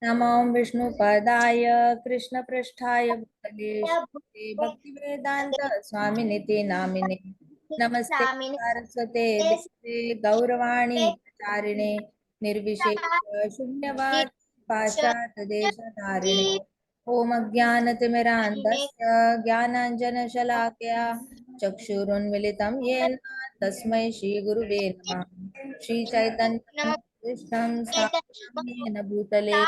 नमो विष्णुपदाय कृष्णपृष्ठाय भूतले श्रीमते भक्तिवेदांत स्वामिनिति नामिने नमस्ते सारस्वते देवे गौरवाणी प्रचारिणे निर्विशेष शून्यवाद पाश्चात देशधारिणे ओम अज्ञानतिमिरान्धस्य ज्ञानाञ्जनशलाकया चक्षुरुन्मिलितं येन तस्मै श्रीगुरुवे नमः श्रीचैतन्यमहापुरुषं स्थापितं भूतले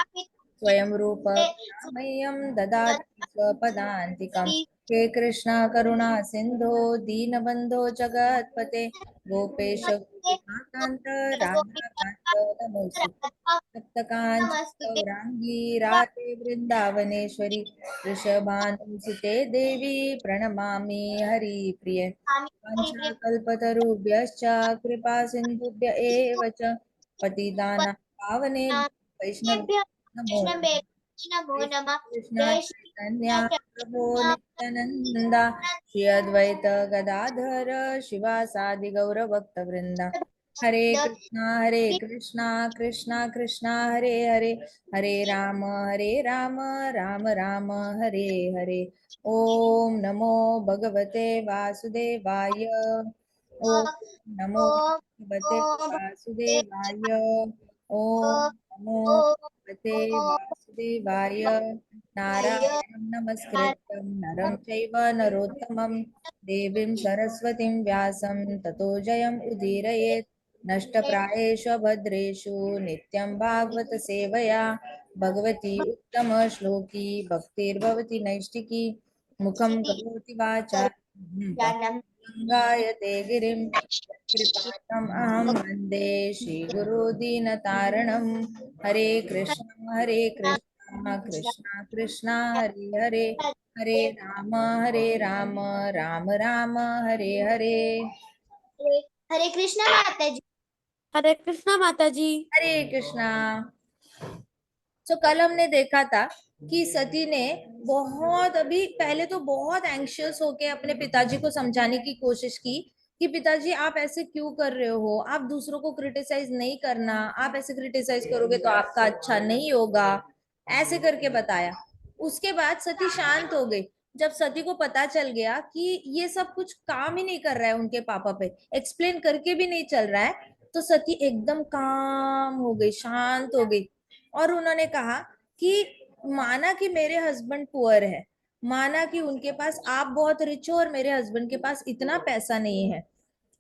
स्वयं रूप मह्यं ददाति स्वपदान्तिकम् हे कृष्णा करुणा सिन्धो दीनबन्धो जगत्पते गोपेश गोपिकान्त राधाकान्त नमोऽस्तुते सप्तकाञ्चन गौराङ्गी राधे वृन्दावनेश्वरी वृषभानुसुते देवी प्रणमामि हरिप्रिये वाञ्छाकल्पतरुभ्यश्च कृपा सिन्धुभ्य एव च पतितानां पावनेभ्यो वैष्णवेभ्यो नमो नमः नमो जय नमः। श्री कृष्ण जय श्री चैतन्य प्रभु कृष्ण नित्यानंदा श्री अद्वैत गदाधर शिवासादि गौर भक्त वृंदा हरे कृष्णा कृष्णा कृष्णा हरे हरे हरे राम राम राम हरे हरे ओम नमो भगवते वासुदेवाय ओम नमो भगवते वासुदेवाय ओम नमो भगवते वासुदेवाय नारायणं नमस्कृत्यं नरं चैव नरोत्तमं देवीं सरस्वतीं व्यासं ततो जयम् उदीरयेत् नष्टप्रायेषु भद्रेषु नित्यं भागवत सेवया भगवती उत्तमश्लोकी भक्तिर्भवति नैष्टिकी मुखं करोति वाचा गायते गिरिं कृपातम् अहं वन्दे श्रीगुरुदीनतारणं हरे कृष्ण कृष्ण कृष्ण हरे हरे हरे राम राम राम हरे हरे हरे कृष्णा माता जी। हरे कृष्णा माता जी। हरे कृष्णा। तो कल हमने देखा था कि सती ने बहुत अभी पहले तो बहुत एंग्शियस होके अपने पिताजी को समझाने की कोशिश की कि पिताजी आप ऐसे क्यों कर रहे हो, आप दूसरों को क्रिटिसाइज नहीं करना, आप ऐसे क्रिटिसाइज करोगे तो आपका अच्छा नहीं होगा, ऐसे करके बताया। उसके बाद सती शांत हो गई। जब सती को पता चल गया कि ये सब कुछ काम ही नहीं कर रहा है, उनके पापा पे एक्सप्लेन करके भी नहीं चल रहा है, तो सती एकदम काम हो गई, शांत हो गई। और उन्होंने कहा कि माना कि मेरे हस्बैंड पुअर है, माना कि उनके पास आप बहुत रिच हो और मेरे हस्बैंड के पास इतना पैसा नहीं है,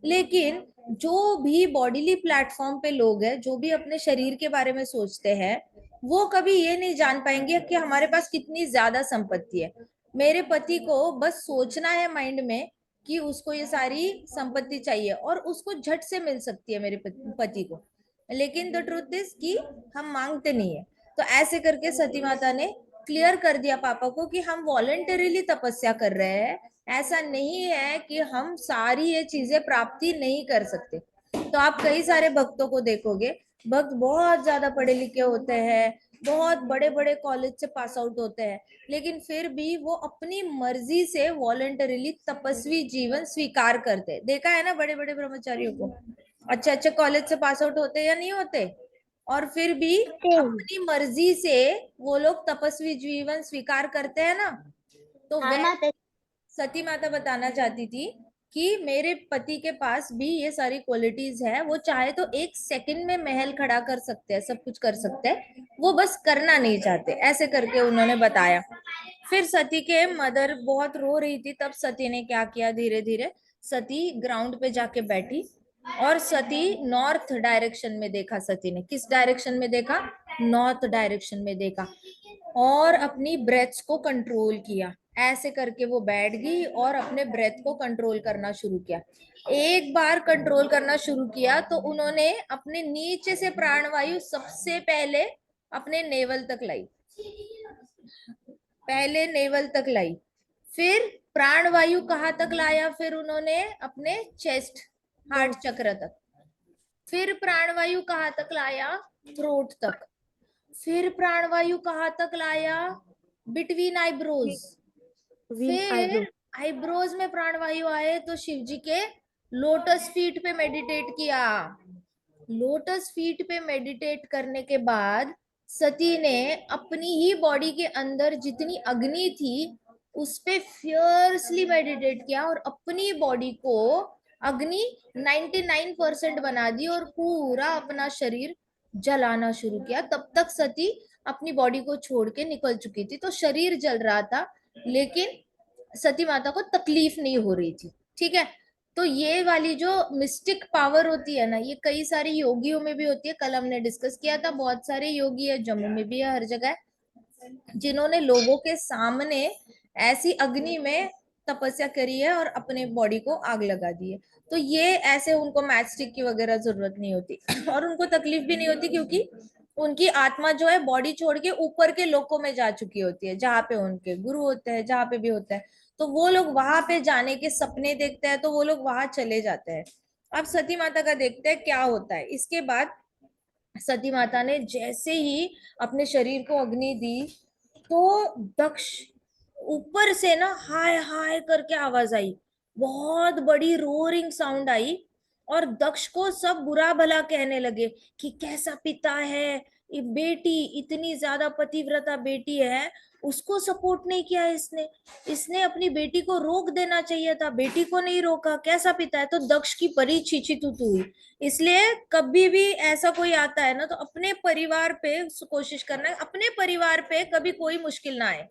लेकिन जो भी बॉडीली प्लेटफॉर्म पे लोग हैं, जो भी अपने शरीर के बारे में सोचते हैं, वो कभी ये नहीं जान पाएंगे कि हमारे पास कितनी ज्यादा संपत्ति है। मेरे पति को बस सोचना है माइंड में कि उसको ये सारी संपत्ति चाहिए और उसको झट से मिल सकती है मेरे पति को, लेकिन द ट्रुथ इज कि हम मांगते नहीं है। तो ऐसे करके सती माता ने क्लियर कर दिया पापा को कि हम वॉलेंटरीली तपस्या कर रहे हैं, ऐसा नहीं है कि हम सारी ये चीजें प्राप्ति नहीं कर सकते। तो आप कई सारे भक्तों को देखोगे, भक्त बहुत ज्यादा पढ़े लिखे होते हैं, बहुत बड़े बड़े कॉलेज से पास आउट होते हैं, लेकिन फिर भी वो अपनी मर्जी से वॉलेंटरीली तपस्वी जीवन स्वीकार करते हैं। देखा है ना बड़े बड़े ब्रह्मचारियों को, अच्छे अच्छे कॉलेज से पास आउट होते या नहीं होते, और फिर भी अपनी मर्जी से वो लोग तपस्वी जीवन स्वीकार करते हैं ना। तो हाँ वह माता जी। सती माता बताना चाहती थी कि मेरे पति के पास भी ये सारी क्वालिटीज है, वो चाहे तो एक सेकंड में महल खड़ा कर सकते हैं, सब कुछ कर सकते हैं, वो बस करना नहीं चाहते, ऐसे करके उन्होंने बताया। फिर सती के मदर बहुत रो रही थी, तब सती ने क्या किया, धीरे धीरे सती ग्राउंड पे जाके बैठी और सती नॉर्थ डायरेक्शन में देखा। सती ने किस डायरेक्शन में देखा, नॉर्थ डायरेक्शन में देखा, और अपनी ब्रेथ्स को कंट्रोल किया। ऐसे करके वो बैठ गई और अपने ब्रेथ को कंट्रोल करना शुरू किया। एक बार कंट्रोल करना शुरू किया तो उन्होंने अपने नीचे से प्राणवायु सबसे पहले अपने नेवल तक लाई, पहले नेवल तक लाई, फिर प्राणवायु कहाँ तक लाया, फिर उन्होंने अपने चेस्ट हार्ट चक्र तक, फिर प्राणवायु कहाँ तक लाया, थ्रोट तक, फिर प्राणवायु कहाँ तक लाया, बिटवीन आईब्रोज, फिर आईब्रोज में प्राणवायु आए तो शिव जी के लोटस फीट पे मेडिटेट किया। लोटस फीट पे मेडिटेट करने के बाद सती ने अपनी ही बॉडी के अंदर जितनी अग्नि थी उस पे फियर्सली मेडिटेट किया और अपनी बॉडी को अग्नि 99% बना दी और पूरा अपना शरीर जलाना शुरू किया। तब तक सती अपनी बॉडी को छोड़ के निकल चुकी थी, तो शरीर जल रहा था लेकिन सती माता को तकलीफ नहीं हो रही थी। ठीक है, तो ये वाली जो मिस्टिक पावर होती है ना, ये कई सारे योगियों में भी होती है। कल हमने डिस्कस किया था, बहुत सारे योगी है, जम्मू में भी है, हर जगह है, जिन्होंने लोगों के सामने ऐसी अग्नि में तपस्या करी है और अपने बॉडी को आग लगा दी है। तो ये ऐसे उनको मैच स्टिक की वगैरह जरूरत नहीं होती और उनको तकलीफ भी नहीं होती, क्योंकि उनकी आत्मा जो है बॉडी छोड़ के ऊपर के लोकों में जा चुकी होती है, जहाँ पे उनके गुरु होते हैं, जहाँ पे भी होता है। तो वो लोग वहां पे जाने के सपने देखते हैं, तो वो लोग वहां चले जाते हैं। अब सती माता का देखते हैं क्या होता है। इसके बाद सती माता ने जैसे ही अपने शरीर को अग्नि दी, तो दक्ष ऊपर से ना हाय हाय करके आवाज आई, बहुत बड़ी रोरिंग साउंड आई। और दक्ष को सब बुरा भला कहने लगे कि कैसा पिता है, ये बेटी इतनी ज्यादा पतिव्रता बेटी है, उसको सपोर्ट नहीं किया इसने, इसने अपनी बेटी को रोक देना चाहिए था, बेटी को नहीं रोका, कैसा पिता है। तो दक्ष की परी छीछी तू हुई। इसलिए कभी भी ऐसा कोई आता है ना, तो अपने परिवार पे कोशिश करना है, अपने परिवार पे कभी कोई मुश्किल ना आए,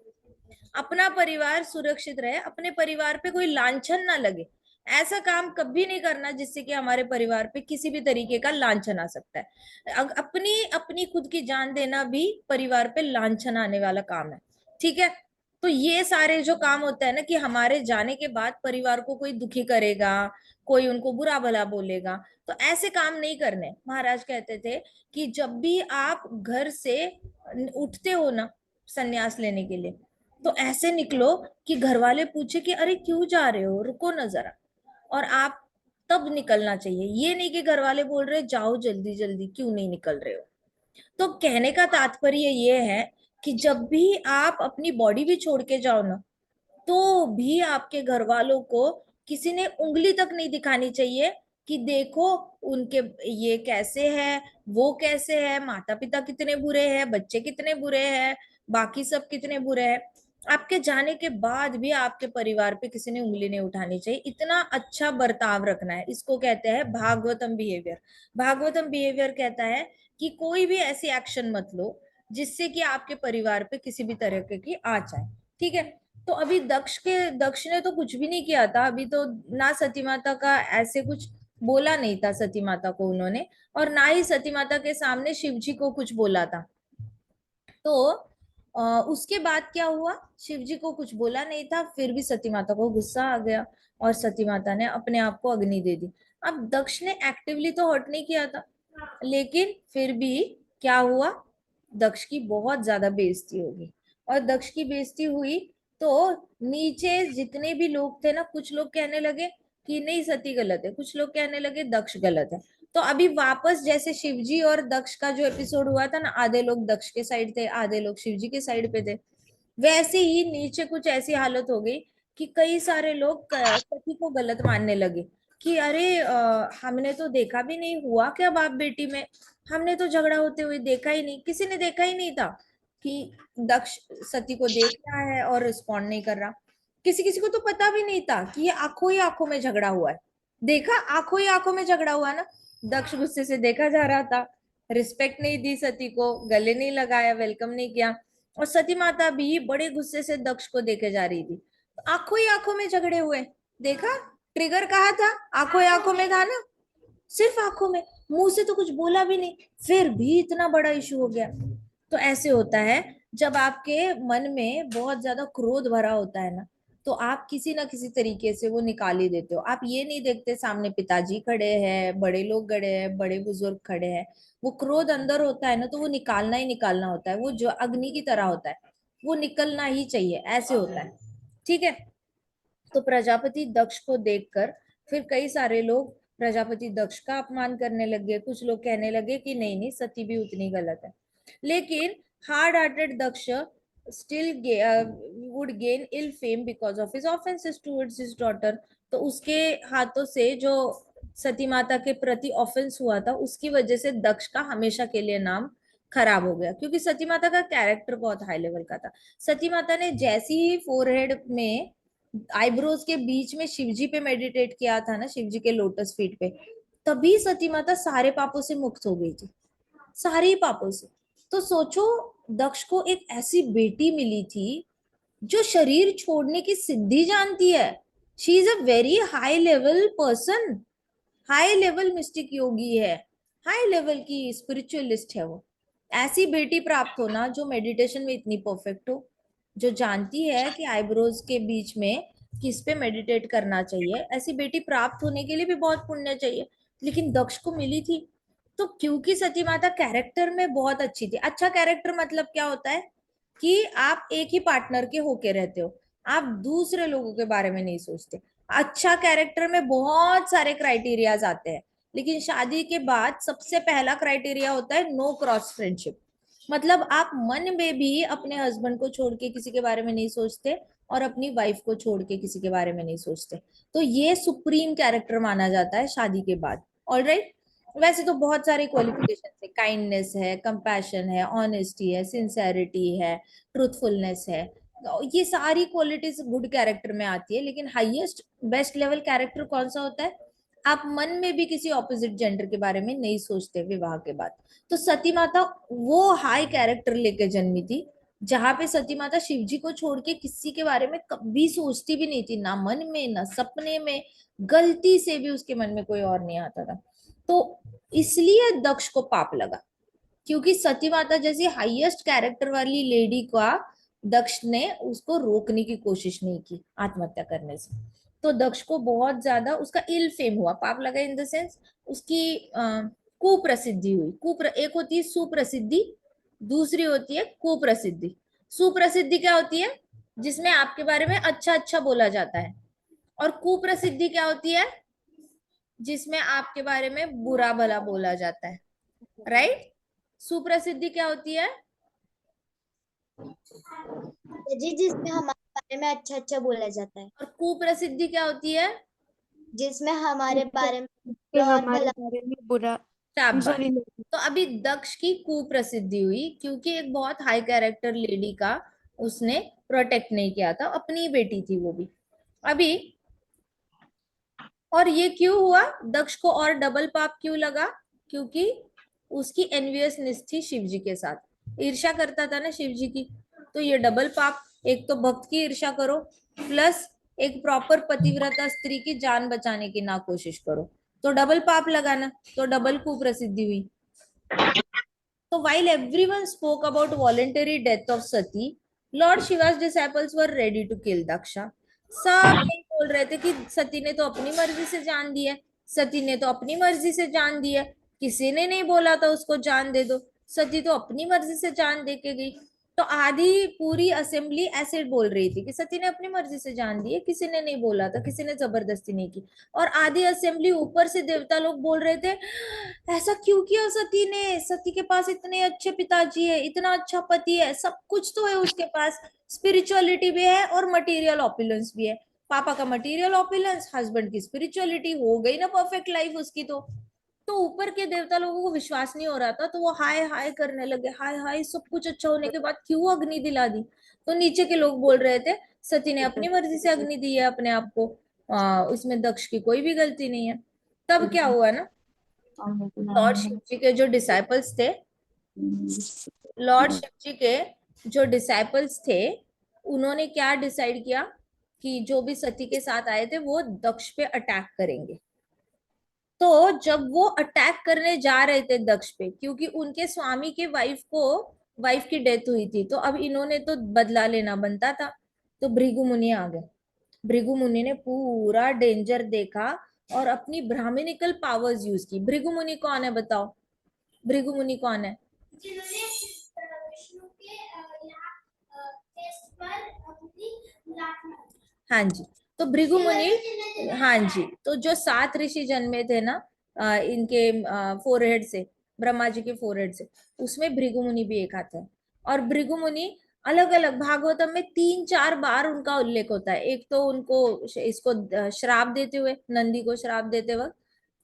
अपना परिवार सुरक्षित रहे, अपने परिवार पे कोई लांछन ना लगे। ऐसा काम कभी नहीं करना जिससे कि हमारे परिवार पे किसी भी तरीके का लांछन आ सकता है। अपनी अपनी खुद की जान देना भी परिवार पे लांछन आने वाला काम है। ठीक है, तो ये सारे जो काम होता है ना, कि हमारे जाने के बाद परिवार को कोई दुखी करेगा, कोई उनको बुरा भला बोलेगा, तो ऐसे काम नहीं करने। महाराज कहते थे कि जब भी आप घर से उठते हो ना संन्यास लेने के लिए, तो ऐसे निकलो कि घर वाले पूछे कि अरे क्यों जा रहे हो, रुको ना जरा, और आप तब निकलना चाहिए। ये नहीं कि घर वाले बोल रहे जाओ जल्दी जल्दी, क्यों नहीं निकल रहे हो। तो कहने का तात्पर्य ये है कि जब भी आप अपनी बॉडी भी छोड़ के जाओ ना, तो भी आपके घर वालों को किसी ने उंगली तक नहीं दिखानी चाहिए कि देखो उनके ये कैसे है, वो कैसे है, माता पिता कितने बुरे हैं, बच्चे कितने बुरे हैं, बाकी सब कितने बुरे हैं। आपके जाने के बाद भी आपके परिवार पे किसी ने उंगली नहीं उठानी चाहिए। इतना अच्छा बर्ताव रखना है, इसको कहते हैं भागवतम बिहेवियर। भागवतम बिहेवियर कहता है कि कोई भी ऐसी एक्शन मत लो जिससे कि आपके परिवार पे किसी भी तरह की आ जाए। ठीक है, तो अभी दक्ष ने तो कुछ भी नहीं किया था, अभी तो ना सती माता का ऐसे कुछ बोला नहीं था सती माता को उन्होंने, और ना ही सती माता के सामने शिव जी को कुछ बोला था। तो उसके बाद क्या हुआ, शिव जी को कुछ बोला नहीं था, फिर भी सती माता को गुस्सा आ गया और सती माता ने अपने आप को अग्नि दे दी। अब दक्ष ने एक्टिवली तो हर्ट नहीं किया था, लेकिन फिर भी क्या हुआ, दक्ष की बहुत ज्यादा बेइज्जती होगी। और दक्ष की बेइज्जती हुई तो नीचे जितने भी लोग थे ना, कुछ लोग कहने लगे कि नहीं सती गलत है, कुछ लोग कहने लगे दक्ष गलत है। तो अभी वापस जैसे शिवजी और दक्ष का जो एपिसोड हुआ था ना, आधे लोग दक्ष के साइड थे, आधे लोग शिवजी के साइड पे थे, वैसे ही नीचे कुछ ऐसी हालत हो गई कि कई सारे लोग सती को गलत मानने लगे कि अरे हमने तो देखा भी नहीं, हुआ क्या बाप बेटी में, हमने तो झगड़ा होते हुए देखा ही नहीं, किसी ने देखा ही नहीं था कि दक्ष सती को देख रहा है और रिस्पॉन्ड नहीं कर रहा। किसी किसी को तो पता भी नहीं था कि ये आंखों ही आंखों में झगड़ा हुआ है। देखा, आंखों ही आंखों में झगड़ा हुआ ना। दक्ष गुस्से से देखा जा रहा था, रिस्पेक्ट नहीं दी सती को, गले नहीं लगाया, वेलकम नहीं किया, और सती माता भी बड़े गुस्से से दक्ष को देखे जा रही थी। आंखों ही आंखों में झगड़े हुए। देखा, ट्रिगर कहा था, आंखों ही आंखों में था ना, सिर्फ आंखों में, मुंह से तो कुछ बोला भी नहीं, फिर भी इतना बड़ा इशू हो गया। तो ऐसे होता है जब आपके मन में बहुत ज्यादा क्रोध भरा होता है ना, तो आप किसी ना किसी तरीके से वो निकाल ही देते हो। आप ये नहीं देखते सामने पिताजी खड़े हैं, बड़े लोग खड़े हैं, बड़े बुजुर्ग खड़े हैं, वो क्रोध अंदर होता है ना, तो वो निकालना ही निकालना होता है, वो जो अग्नि की तरह होता है, वो निकलना ही चाहिए, ऐसे होता है। ठीक है, तो प्रजापति दक्ष को देखकर फिर कई सारे लोग प्रजापति दक्ष का अपमान करने लगे, कुछ लोग कहने लगे कि नहीं नहीं सती भी उतनी गलत है। लेकिन hard hearted Daksha still would gain ill fame because of his offences towards his daughter. तो उसके हाथों से जो सती माता के प्रति ऑफेंस हुआ था, उसकी वजह से दक्ष का हमेशा के लिए नाम खराब हो गया, क्योंकि सती माता का कैरेक्टर बहुत हाई लेवल का था। सती माता ने जैसी ही फोरहेड में आईब्रोज के बीच में शिवजी पे मेडिटेट किया था ना, शिवजी के लोटस फीट पे, तभी सती माता सारे पापों से मुक्त हो गई थी, सारे ही पापों से। तो सोचो, दक्ष को एक ऐसी बेटी मिली थी जो शरीर छोड़ने की सिद्धि जानती है। She is a very high level person, high level mystic yogi है, हाई लेवल की स्पिरिचुअलिस्ट है वो। ऐसी बेटी प्राप्त होना जो मेडिटेशन में इतनी परफेक्ट हो, जो जानती है कि आईब्रोज के बीच में किस पे मेडिटेट करना चाहिए, ऐसी बेटी प्राप्त होने के लिए भी बहुत पुण्य चाहिए, लेकिन दक्ष को मिली थी। तो क्योंकि सती माता कैरेक्टर में बहुत अच्छी थी। अच्छा कैरेक्टर मतलब क्या होता है कि आप एक ही पार्टनर के होके रहते हो, आप दूसरे लोगों के बारे में नहीं सोचते। अच्छा कैरेक्टर में बहुत सारे क्राइटेरियाज आते हैं, लेकिन शादी के बाद सबसे पहला क्राइटेरिया होता है नो क्रॉस फ्रेंडशिप। मतलब आप मन में भी अपने हस्बैंड को छोड़ के किसी के बारे में नहीं सोचते, और अपनी वाइफ को छोड़ के किसी के बारे में नहीं सोचते। तो ये सुप्रीम कैरेक्टर माना जाता है शादी के बाद। ऑलराइट। वैसे तो बहुत सारे क्वालिफिकेशन है, काइंडनेस है, कंपैशन है, ऑनेस्टी है, सिंसेरिटी है, ट्रूथफुलनेस है, ये सारी क्वालिटीज गुड कैरेक्टर में आती है। लेकिन हाईएस्ट बेस्ट लेवल कैरेक्टर कौन सा होता है? आप मन में भी किसी ऑपोजिट जेंडर के बारे में नहीं सोचते विवाह के बाद। तो सती माता वो हाई कैरेक्टर लेके जन्मी थी, जहां पे सती माता शिवजी को छोड़ के किसी के बारे में कभी सोचती भी नहीं थी, ना मन में ना सपने में, गलती से भी उसके मन में कोई और नहीं आता था। तो इसलिए दक्ष को पाप लगा, क्योंकि सती माता जैसी हाईएस्ट कैरेक्टर वाली लेडी का दक्ष ने उसको रोकने की कोशिश नहीं की आत्महत्या करने से। तो दक्ष को बहुत ज्यादा उसका इल फेम हुआ, पाप लगा इन द सेंस उसकी कुप्रसिद्धि हुई। एक होती है सुप्रसिद्धि, दूसरी होती है कुप्रसिद्धि। सुप्रसिद्धि क्या होती है? जिसमें आपके बारे में अच्छा अच्छा बोला जाता है। और कुप्रसिद्धि क्या होती है? जिसमें आपके बारे में बुरा भला बोला जाता है। राइट। सुप्रसिद्धि क्या होती है? जी जिसमें हमारे बारे में अच्छा अच्छा बोला जाता है, और कुप्रसिद्धि क्या होती है? जिसमें हमारे बारे में कि बुरा और हमारे भला। बारे में बुरा। शाबाश। सॉरी। तो अभी दक्ष की कुप्रसिद्धि हुई क्योंकि एक बहुत हाई कैरेक्टर लेडी का उसने प्रोटेक्ट नहीं किया था, अपनी बेटी थी वो भी। अभी और ये क्यों हुआ? दक्ष को और डबल पाप क्यों लगा? क्योंकि उसकी एनवियसनेस थी शिवजी के साथ, ईर्ष्या करता था ना शिवजी की। तो ये डबल पाप, एक तो भक्त की ईर्ष्या करो, प्लस एक प्रॉपर पतिव्रता स्त्री की जान बचाने की ना कोशिश करो, तो डबल पाप लगाना, तो डबल कुप्रसिद्धि हुई। So while everyone spoke about voluntary death of Sati, Lord Shiva's disciples were ready to kill Daksha. सब यही बोल रहे थे कि सती ने तो अपनी मर्जी से जान दी है, सती ने तो अपनी मर्जी से जान दी है, किसी ने नहीं बोला था उसको जान दे दो, सती तो अपनी मर्जी से जान दे के गई। तो आधी पूरी असेंबली ऐसे बोल रही थी कि सती ने अपनी मर्जी से जान दी है, किसी ने नहीं बोला था, किसी ने जबरदस्ती नहीं की। और आधी असेंबली ऊपर से देवता लोग बोल रहे थे, ऐसा क्यों किया सती ने? सती के पास इतने अच्छे पिताजी है, इतना अच्छा पति है, सब कुछ तो है उसके पास, स्पिरिचुअलिटी भी है और मटेरियल ऑपुलेंस भी है। पापा का मटेरियल ऑपुलेंस, हस्बैंड की स्पिरिचुअलिटी, हो गई ना परफेक्ट लाइफ उसकी। तो ऊपर के देवता लोगों को विश्वास नहीं हो रहा था, तो वो हाय हाय करने लगे, हाय हाय सब कुछ अच्छा होने के बाद क्यों अग्नि दिला दी? तो नीचे के लोग बोल रहे थे सती ने अपनी मर्जी से अग्नि दी है अपने आप को, उसमें दक्ष की कोई भी गलती नहीं है। तब क्या हुआ ना, लॉर्ड शिव जी के जो डिसाइपल्स थे, लॉर्ड शिव जी के जो डिसाइपल्स थे, उन्होंने क्या डिसाइड किया कि जो भी सती के साथ आए थे वो दक्ष पे अटैक करेंगे। तो जब वो अटैक करने जा रहे थे दक्ष पे, क्योंकि उनके स्वामी के वाइफ की डेथ हुई थी, तो अब इन्होंने तो बदला लेना बनता था। तो भृगु मुनि आ गए। भृगु मुनि ने पूरा डेंजर देखा और अपनी ब्राह्मणिकल पावर्स यूज की। भृगु मुनि कौन है बताओ? भृगु मुनि कौन है? जिन्होंने विष्णु के यहाँ टेस्ट पर अपनी लात मारी। हाँ जी। तो भृगु मुनि, हाँ जी, तो जो 7 ऋषि जन्मे थे ना इनके फोरहेड से, ब्रह्मा जी के फोरहेड से, उसमें भृगु मुनि भी एक आता है। और भृगु मुनि अलग अलग भागवतम में 3-4 बार उनका उल्लेख होता है। एक तो उनको इसको श्राप देते हुए, नंदी को श्राप देते वक्त,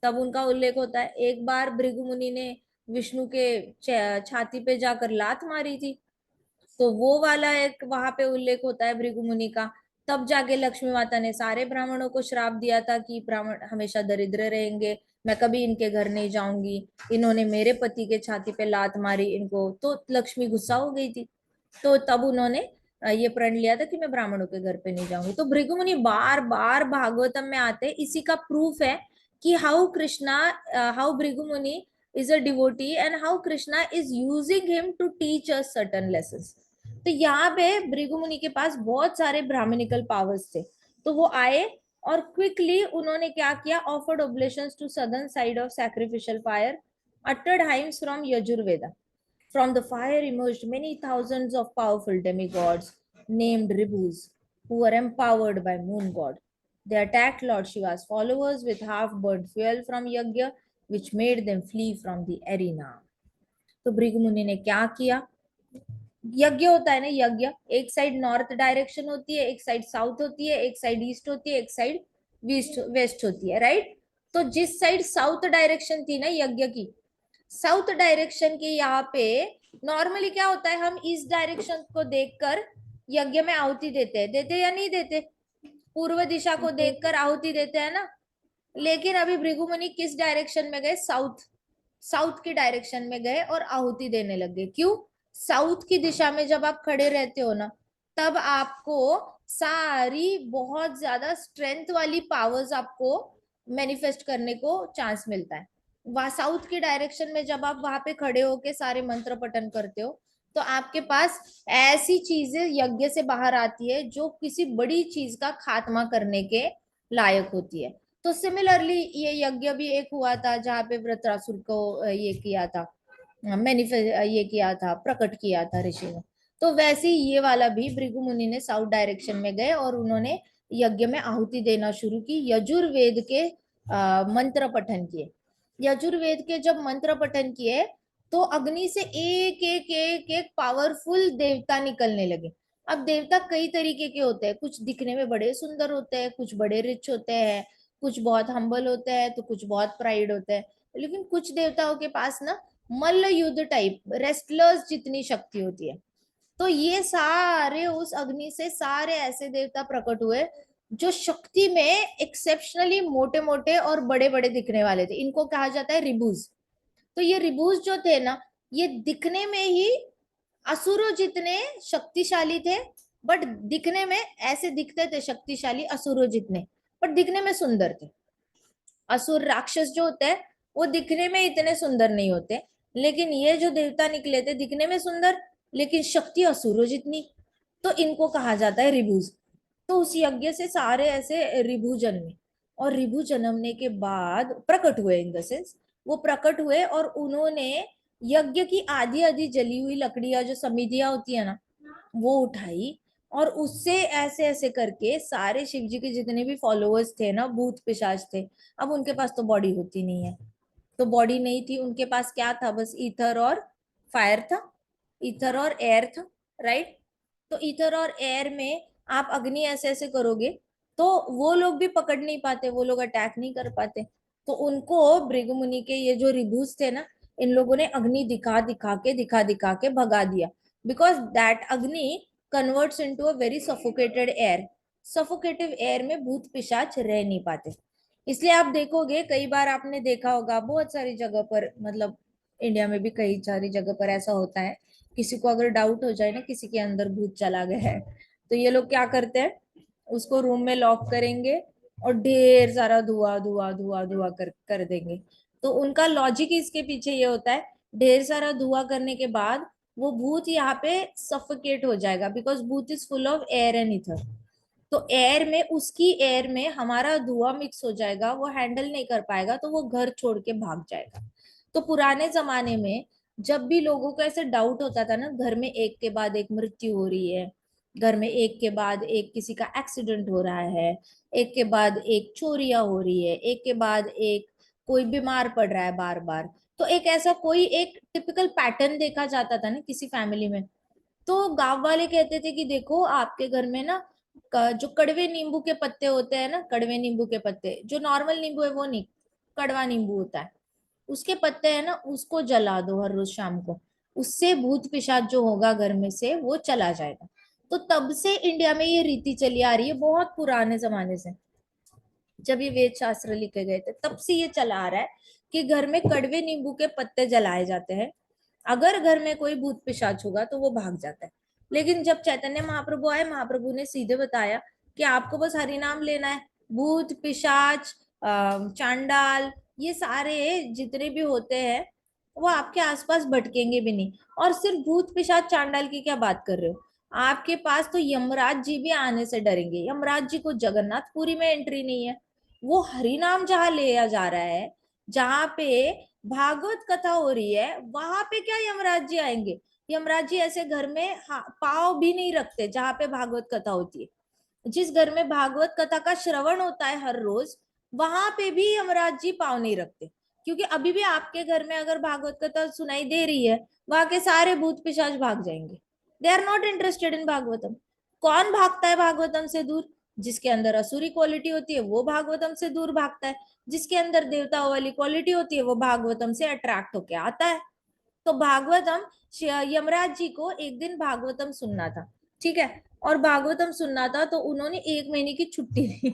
तब उनका उल्लेख होता है। एक बार भृगु मुनि ने विष्णु के छाती पे जाकर लात मारी थी। तो वो वाला एक वहां पे उल्लेख होता है भृगु मुनि का। तब जाके लक्ष्मी माता ने सारे ब्राह्मणों को श्राप दिया था कि ब्राह्मण हमेशा दरिद्र रहेंगे, मैं कभी इनके घर नहीं जाऊंगी, इन्होंने मेरे पति के छाती पे लात मारी इनको। तो लक्ष्मी गुस्सा हो गई थी। तो तब उन्होंने ये प्रण लिया था कि मैं ब्राह्मणों के घर पे नहीं जाऊंगी। तो भृगु मुनि बार बार भागवतम में आते, इसी का प्रूफ है कि हाउ कृष्णा, हाउ भृगु मुनि is a devotee and how Krishna is using him to teach us certain lessons। तो यहाँ पे भृगु मुनि के पास बहुत सारे ब्राह्मणिकल पावर्स थे। तो वो आए और क्विकली उन्होंने क्या किया, offered oblations to southern side of sacrificial fire, uttered hymns from Yajurveda। From the fire emerged many thousands of powerful demigods named Ribhus, who were empowered by moon god। They attacked Lord Shiva's followers with half-burnt fuel from यज्ञ, which made them flee from the arena। तो भृगु मुनि ने क्या किया, यज्ञ होता है ना, यज्ञ एक साइड नॉर्थ डायरेक्शन होती है, एक साइड साउथ होती है, एक साइड ईस्ट होती है, एक साइड वेस्ट होती है, राइट। तो जिस साइड साउथ डायरेक्शन थी ना यज्ञ की, साउथ डायरेक्शन के यहाँ पे नॉर्मली क्या होता है, हम ईस्ट डायरेक्शन को देखकर यज्ञ में आहुति देते या नहीं देते, पूर्व दिशा को देखकर आहुति देते हैं ना। लेकिन अभी भृगु मुनि किस डायरेक्शन में गए, साउथ, साउथ की डायरेक्शन में गए और आहुति देने लग गए। क्यों, साउथ की दिशा में जब आप खड़े रहते हो ना, तब आपको सारी बहुत ज्यादा स्ट्रेंथ वाली पावर्स आपको मैनिफेस्ट करने को चांस मिलता है। वहां साउथ की डायरेक्शन में जब आप वहां पे खड़े होके सारे मंत्र पठन करते हो, तो आपके पास ऐसी चीजें यज्ञ से बाहर आती है जो किसी बड़ी चीज का खात्मा करने के लायक होती है। तो सिमिलरली ये यज्ञ भी एक हुआ था जहाँ पे वृत्रासुर को ये किया था, मैनिफेस्ट ये किया था, प्रकट किया था ऋषि ने। तो वैसे ही ये वाला भी भृगु मुनि ने साउथ डायरेक्शन में गए और उन्होंने यज्ञ में आहुति देना शुरू की, यजुर्वेद के मंत्र पठन किए। यजुर्वेद के जब मंत्र पठन किए तो अग्नि से एक एक एक एक पावरफुल देवता निकलने लगे। अब देवता कई तरीके के होते हैं, कुछ दिखने में बड़े सुंदर होते हैं, कुछ बड़े रिच होते हैं, कुछ बहुत हम्बल होते हैं, तो कुछ बहुत प्राइड होते हैं। लेकिन कुछ देवताओं के पास ना मल्ल युद्ध टाइप रेस्टलर्स जितनी शक्ति होती है। तो ये सारे उस अग्नि से सारे ऐसे देवता प्रकट हुए जो शक्ति में एक्सेप्शनली मोटे मोटे और बड़े बड़े दिखने वाले थे। इनको कहा जाता है रिबूज। तो ये रिबूज जो थे ना, ये दिखने में ही असुरों जितने शक्तिशाली थे, बट दिखने में ऐसे दिखते थे शक्तिशाली असुरों जितने, पर दिखने में सुंदर थे। असुर राक्षस जो होते हैं वो दिखने में इतने सुंदर नहीं होते, लेकिन ये जो देवता निकले थे दिखने में सुंदर, लेकिन शक्ति असुरों जितनी। तो इनको कहा जाता है रिभुज। तो उस यज्ञ से सारे ऐसे रिभु जन्मे, और रिभु जन्मने के बाद प्रकट हुए, इन द सेंस वो प्रकट हुए और उन्होंने यज्ञ की आधी आधी जली हुई लकड़ियां जो समिधियां होती है ना, वो उठाई, और उससे ऐसे ऐसे करके सारे शिव जी के जितने भी फॉलोअर्स थे ना, भूत पिशाच थे, अब उनके पास तो बॉडी होती नहीं है। तो बॉडी नहीं थी उनके पास, क्या था, बस ईथर और फायर था, ईथर और एयर था, राइट। तो ईथर और एयर में आप अग्नि ऐसे ऐसे करोगे तो वो लोग भी पकड़ नहीं पाते, वो लोग अटैक नहीं कर पाते। तो उनको भृगु मुनि के ये जो रिभूस थे ना, इन लोगों ने अग्नि दिखा दिखा के भगा दिया, because that agni converts into a very suffocated air. Suffocative air में भूत पिशाच रह नहीं पाते। इसलिए आप देखोगे, कई बार आपने देखा होगा बहुत सारी जगह पर, मतलब इंडिया में भी कई सारी जगह पर ऐसा होता है, किसी को अगर डाउट हो जाए ना किसी के अंदर भूत चला गया है, तो ये लोग क्या करते हैं, उसको रूम में लॉक करेंगे और ढेर सारा धुआं धुआं धुआं धुआं कर देंगे। तो उनका लॉजिक इसके पीछे ये होता है, ढेर सारा धुआं करने के बाद वो भूत यहाँ पे सफोकेट हो जाएगा, बिकॉज भूत is full of air and ether. तो एयर में, उसकी एयर में हमारा धुआं मिक्स हो जाएगा, वो हैंडल नहीं कर पाएगा, तो वो घर छोड़ के भाग जाएगा। तो पुराने जमाने में जब भी लोगों को ऐसे डाउट होता था ना, घर में एक के बाद एक मृत्यु हो रही है, घर में एक के बाद एक किसी का एक्सीडेंट हो रहा है, एक के बाद एक चोरियां हो रही है, एक के बाद एक कोई बीमार पड़ रहा है बार बार, तो एक ऐसा कोई एक टिपिकल पैटर्न देखा जाता था ना किसी फैमिली में। तो गांव वाले कहते थे कि देखो आपके घर में ना जो कड़वे नींबू के पत्ते होते हैं ना, कड़वे नींबू के पत्ते, जो नॉर्मल नींबू है वो नहीं, कड़वा नींबू होता है, उसके पत्ते है ना, उसको जला दो हर रोज शाम को, उससे भूत पिशाच जो होगा घर में से वो चला जाएगा। तो तब से इंडिया में ये रीति चली आ रही है, बहुत पुराने जमाने से, जब ये वेद शास्त्र लिखे गए थे तब से ये चला आ रहा है कि घर में कड़वे नींबू के पत्ते जलाए जाते हैं। अगर घर में कोई भूत पिशाच होगा तो वो भाग जाता है। लेकिन जब चैतन्य महाप्रभु आए, महाप्रभु ने सीधे बताया कि आपको बस हरि नाम लेना है, भूत पिशाच चांडाल ये सारे जितने भी होते हैं वो आपके आसपास भटकेंगे भी नहीं। और सिर्फ भूत पिशाच चांडाल की क्या बात कर रहे हो, आपके पास तो यमराज जी भी आने से डरेंगे। यमराज जी को जगन्नाथपुरी में एंट्री नहीं है, वो हरि नाम जहां लिया जा रहा है, जहां पे भागवत कथा हो रही है, वहां पे क्या यमराज जी आएंगे। यमराज जी ऐसे घर में पाव भी नहीं रखते जहां पे भागवत कथा होती है। जिस घर में भागवत कथा का श्रवण होता है हर रोज, वहां पे भी यमराज जी पाव नहीं रखते। क्योंकि अभी भी आपके घर में अगर भागवत कथा सुनाई दे रही है, वहां के सारे भूत पिशाच भाग जाएंगे। They are not interested in Bhagavatam. कौन भागता है भागवतम से दूर? जिसके अंदर असुरी क्वालिटी होती है वो भागवतम से दूर भागता है, जिसके अंदर देवताओं वाली क्वालिटी होती है वो भागवतम से अट्रैक्ट होके आता है। तो भागवतम, यमराज जी को एक दिन भागवतम सुनना था, ठीक है, और भागवतम सुनना था तो उन्होंने 1 महीने की छुट्टी ली।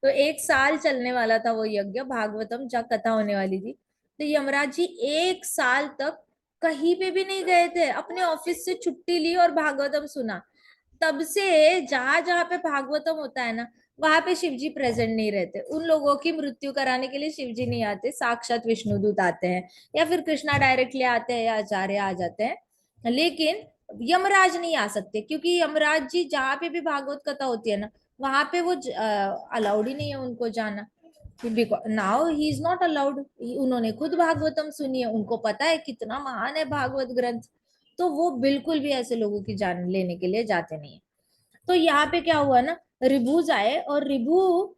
तो 1 साल चलने वाला था वो यज्ञ, भागवतम जहाँ कथा होने वाली थी। तो यमराज जी 1 साल तक कहीं पे भी नहीं गए थे, अपने ऑफिस से छुट्टी ली और भागवतम सुना। तब से जहां जहां पे भागवतम होता है ना, वहां पे शिव जी प्रेजेंट नहीं रहते। उन लोगों की मृत्यु कराने के लिए शिव जी नहीं आते, साक्षात विष्णुदूत आते हैं, या फिर कृष्णा डायरेक्टली आते हैं, या आचार्य आ जाते हैं। लेकिन यमराज नहीं आ सकते, क्योंकि यमराज जी जहाँ पे भी भागवत कथा होती है ना, वहां पे वो अलाउड ही नहीं है उनको जाना। Now he is not allowed. उन्होंने खुद भागवतम सुनी है, उनको पता है कितना महान है भागवत ग्रंथ। तो वो बिल्कुल भी ऐसे लोगों की जान लेने के लिए जाते नहीं है। तो यहाँ पे क्या हुआ ना, रिभुज आए, और रिभु